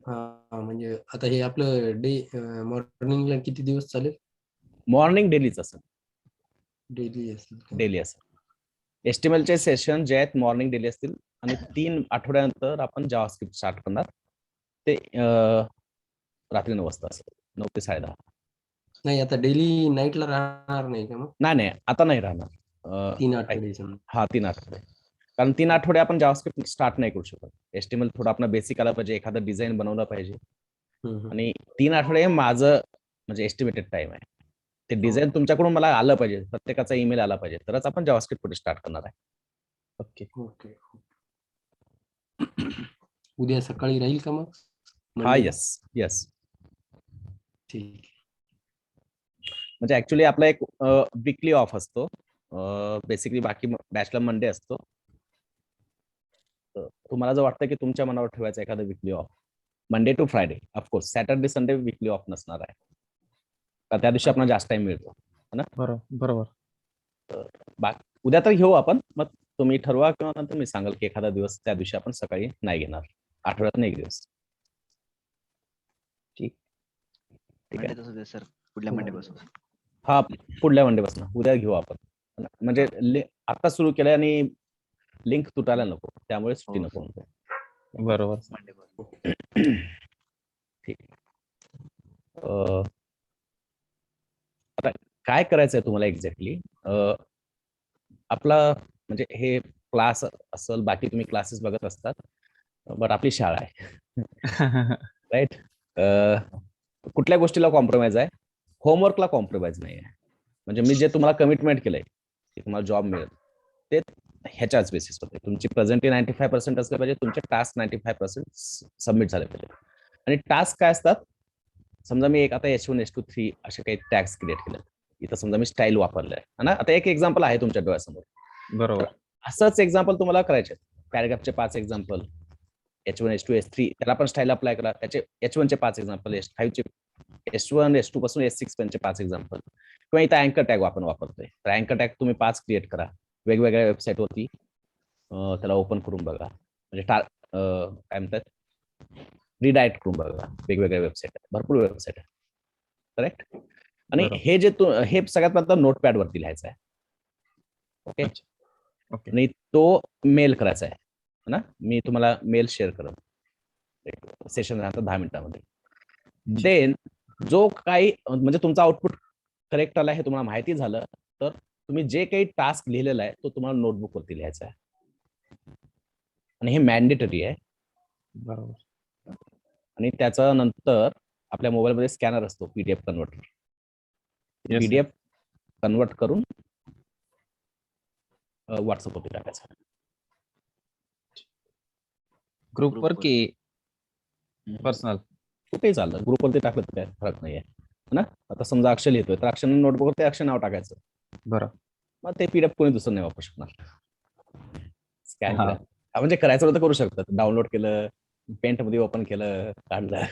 हा म्हणजे आता हे आपलं मॉर्निंगला किती दिवस चालेल? मॉर्निंग डेलीच असेल. डेली असेल का? डेली असेल. HTML सेशन जे आहेत मॉर्निंग डेली असतील आणि 3 आठवड्यानंतर आपण जावास्क्रिप्ट स्टार्ट करणार. ते रात्री 9 वाजता असेल. 9 ते 10:30. नाही आता डेली नाईटला राहणार नाही का मग? नाही आता नाही राहणार. 3 आठवडे समजा. हा 3 आठवडे. कारण 3 आठवडे आपण जावास्क्रिप्ट स्टार्ट नाही करू शकत. HTML थोडं आपला बेसिक आला पाहिजे, एखादा डिझाईन बनवला पाहिजे. आणि 3 आठवडे हे माझं म्हणजे एस्टिमेटेड टाइम आहे. ते डिझाईन तुमच्याकडून मला आलं पाहिजे, प्रत्येकाचा ईमेल आला पाहिजे, तरच आपण जावास्क्रिप्ट पुढे स्टार्ट करणार आहे. ओके. ओके. उद्या सकाळी राहील का मग? हा, Monday ला? येस. ठीक. म्हणजे ऍक्च्युली आपला एक वीकली ऑफ असतो. बेसिकली बाकी बॅचला मंडे असतो. तुम्हाला जर वाटतं की तुमच्या मनावर ठेवायचं एखादं weekly off, Monday to Friday, of course Saturday Sunday weekly off नसणार आहे. त्या दिवशी आपल्याला जास्त टाइम मिळतो. बरोबर. उद्या तर घेऊ आपण, मग तुम्ही ठरवा किंवा नंतर मी सांगाल की एखादा दिवस त्या दिवशी आपण सकाळी नाही घेणार, आठवड्यातून एक दिवस. ठीक आहे. मंडे तसं सर, पुढल्या मंडे पासून. हा, पुढल्या मंडे पासून उद्या घेऊ आपण. म्हणजे आता सुरू केलंय आणि लिंक तुटायला नको, त्यामुळे सुट्टी हो, नको म्हणतो. बरोबर. मंडे पासून. ठीक. आता काय करायचंय तुम्हाला एक्झॅक्टली? आपला म्हणजे हे क्लास असेल, बाकी तुम्ही क्लासेस बघत असतात, बट आपली शाळा आहे. राईट. कुठल्या गोष्टीला कॉम्प्रोमाइज आहे? होमवर्कला कॉम्प्रोमाइज नाही आहे. म्हणजे मी जे तुम्हाला कमिटमेंट केलंय की तुम्हाला जॉब मिळेल, ते ह्याच्याच बेसिसवर. तुमची प्रेझेंटली 95% असले पाहिजे, तुमचे टास्क 95% सबमिट झाले पाहिजे. आणि टास्क काय असतात? समजा मी एक आता H1 H2 3 असे काही टॅग्स क्रिएट केले. इथं समजा मी स्टाईल वापरलाय ना. आता एक एक्झाम्पल आहे तुमच्या डोळ्यासमोर. बरोबर. असंच एक्झाम्पल तुम्हाला करायचे. पॅराग्राफचे 5 एक्झाम्पल, H1 H2 H3 त्याला पण स्टाईल अप्लाय करा. त्याचे H1 चे 5 एक्झाम्पल, H5 चे, H1 H2 पासून H6 पर्यंतचे 5 एक्झाम्पल, किंवा इथं अँकर टॅग आपण वापरतोय. तर अँकर टॅग तुम्ही 5 क्रिएट करा वेगवेगळ्या वेबसाईटवरती. त्याला ओपन करून बघा. म्हणजे काय म्हणतात, रिडायरेक्ट करून बघा. वेगवेगळ्या वेबसाईट आहेत, भरपूर वेबसाईट आहे. करेक्ट. आणि बरोबर. हे जे हे सगळ्यात पहिल्यांदा नोटपॅड वरती लिहायचं आहे. ओके. ओके. आणि तो मेल करायचा आहे ना. मी तुम्हाला मेल शेअर करेन सेशन नंतर 10 मिनिटांमध्ये. देन जो काही म्हणजे तुमचा आउटपुट करेक्ट आला हे तुम्हाला माहिती झालं, तर तुम्ही जे काही टास्क लिहिलेला आहे तो तुम्हाला नोटबुक वरती लिहायचा आहे. आणि हे मॅन्डेटरी आहे. बरोबर. आणि त्याच्या नंतर आपल्या मोबाईलमध्ये स्कॅनर असतो, PDF converter. Yes, sir. PDF convert करून व्हॉट्सअपवरती टाकायचं. ग्रुपवर की पर्सनल? कुठेही चालतं, ग्रुपवरती टाकलं तर काय फरक नाहीये ना. आता समजा अक्षर लिहितोय, तर अक्षर नोटबुकवरती अक्षर नाव टाकायचं. बरं. मग ते PDF कोणी दुसरं नाही वापरू शकणार. स्कॅन हा. केलं म्हणजे करायचं होतं करू शकतात. डाउनलोड केलं, पेंट मध्ये ओपन केलं, काढलं.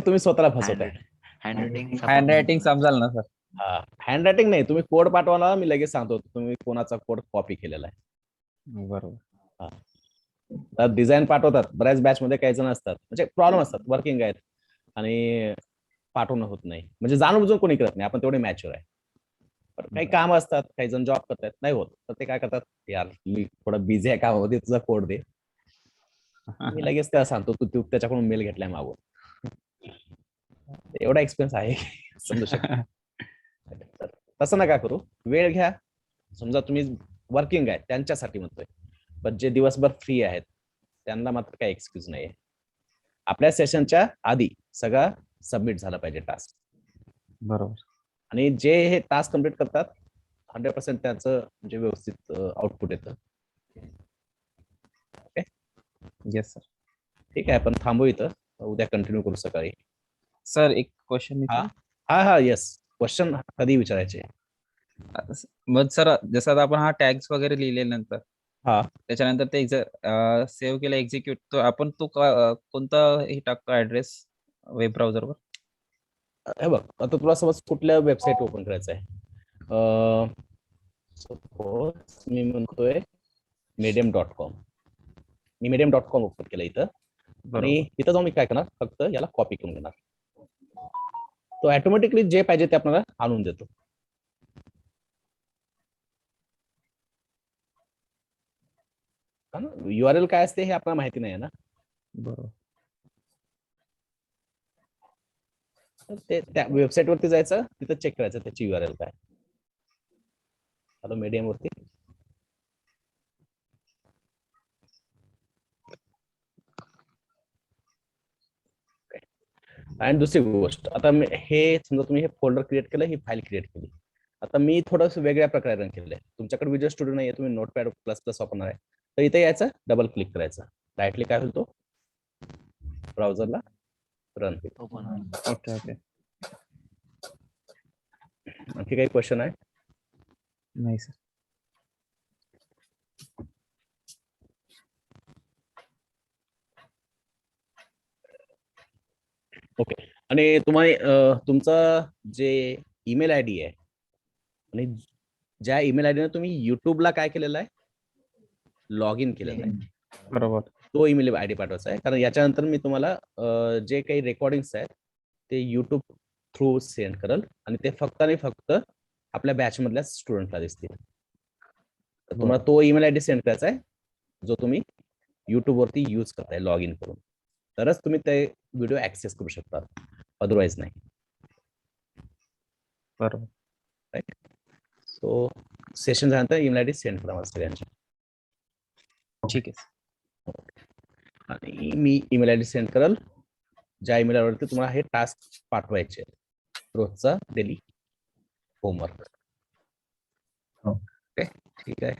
तुम्ही स्वतःला फसवताय. हँड रायटिंग समजाल ना सर? हा, हँड रायटिंग नाही. तुम्ही कोड पाठवाला, मी लगेच सांगतो तुम्ही कोणाचा कोड कॉपी केलेला आहे. बरोबर. तर डिझाईन पाठवतात, बऱ्याच बॅच मध्ये काही जण असतात, म्हणजे प्रॉब्लेम असतात, वर्किंग आहेत आणि पाठवणं होत नाही. म्हणजे जाणून बुजून कोणी करत नाही, आपण तेवढे मॅच्युअर आहे. पण काही काम असतात, काही जण जॉब करतात, नाही होत, तर ते काय करतात, यार मी थोडं बिझी आहे कामामध्ये, तुझा कोड दे. मी लगेच त्याला सांगतो तू त्याच्याकडून मेल घेतलाय मागून. एवढा एक्सपिरियन्स आहे समजू शकतो. तसं नका करू, वेळ घ्या. समजा तुम्ही वर्किंग आहे त्यांच्यासाठी म्हणतोय, पण जे दिवसभर फ्री आहेत त्यांना मात्र काही एक्सक्यूज नाहीये. आपल्या सेशनच्या आधी सगळा सबमिट झाला पाहिजे टास्क. बरोबर. आणि जे हे टास्क कम्प्लीट करतात 100% त्याचं म्हणजे व्यवस्थित आउटपुट येतं. ओके. Yes sir. ठीक आहे, आपण थांबू इथं, उद्या कंटिन्यू करू सकाळी. सर एक क्वेश्चन हा येस, क्वेश्चन कधी विचारायचे? मग सर जसं आता आपण हा टॅग्स वगैरे लिहिल्यानंतर हा, त्याच्यानंतर ते सेव्ह केलं एक्झिक्यूट, तो आपण तो कोणता हे टाकतो ऍड्रेस वेब ब्राउझरवर? हे बघ, आता तुला समज कुठल्या वेबसाईट ओपन करायचं आहे, सपोज मी म्हणतोय medium.com. मी medium.com ओपन केलं इथं आणि बरोबर. इथं जाऊन मी काय करणार, फक्त याला कॉपी करून घेणार. तो ऑटोमॅटिकली जे पाहिजे ते आपल्याला आणून देतो. URL काय असते हे आपल्याला माहिती नाही ना. बरोबर. तर ते त्या वेबसाईट वरती जायचं, तिथं चेक करायचं त्याची URL काय. मीडियम वरती आणि दुसरी गोष्ट, आता हे समजा तुम्ही हे फोल्डर क्रिएट केलं, ही फाईल क्रिएट केली. आता मी थोडंसं वेगळ्या प्रकारे रन केलंय. तुमच्याकडे विजुअल स्टुडिओ नाहीये, तुम्ही नोटपॅड प्लस वापरणार आहे, तर इथे यायचं, डबल क्लिक करायचं, डायरेक्टली काय होतो ब्राउझरला रन होईल. Okay okay. आणखी काही क्वेश्चन आहे? नाही सर. ओके. आणि तुमचा जे ईमेल आयडी आहे आणि ज्या ईमेल आयडीने तुम्ही युट्यूबला काय केलेलं आहे, लॉग इन केलेलं आहे, बरोबर. तो ईमेल आयडी पाठवायचा आहे. कारण याच्यानंतर मी तुम्हाला जे काही रेकॉर्डिंग्स आहेत ते युट्यूब थ्रू सेंड करल आणि ते फक्त आणि फक्त आपल्या बॅच मधल्या स्टुडंटला दिसतील. तर तुम्हाला तो ईमेल आयडी सेंड करायचा आहे जो तुम्ही युट्यूब वरती यूज करताय लॉग इन करून, तरच तुम्ही ते व्हिडिओ ऍक्सेस करू शकता, अदरवाईज नाही. बरोबर. राईट. सो सेशन झाल्यानंतर ईमेल आयडी सेंड करा मला सगळ्यांच्या. ठीक आहे. आणि मी ईमेल आयडी सेंड करल ज्या ईमेल वरती तुम्हाला हे टास्क पाठवायचे रोजचा डेली होमवर्क. ओके ठीक आहे.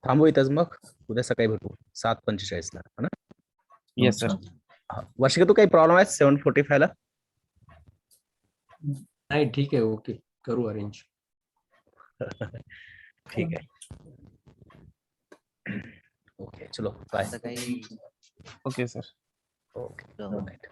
थांबू इथंच, मग उद्या सकाळी भेटू 7:45 ला, है ना? Yes sir. वर्षिका, तू काही प्रॉब्लेम आहे 7:45 ला? नाही ठीक आहे, ओके करू अरेंज. ठीक आहे. ओके चलो बाय. काही okay sir. Okay good night.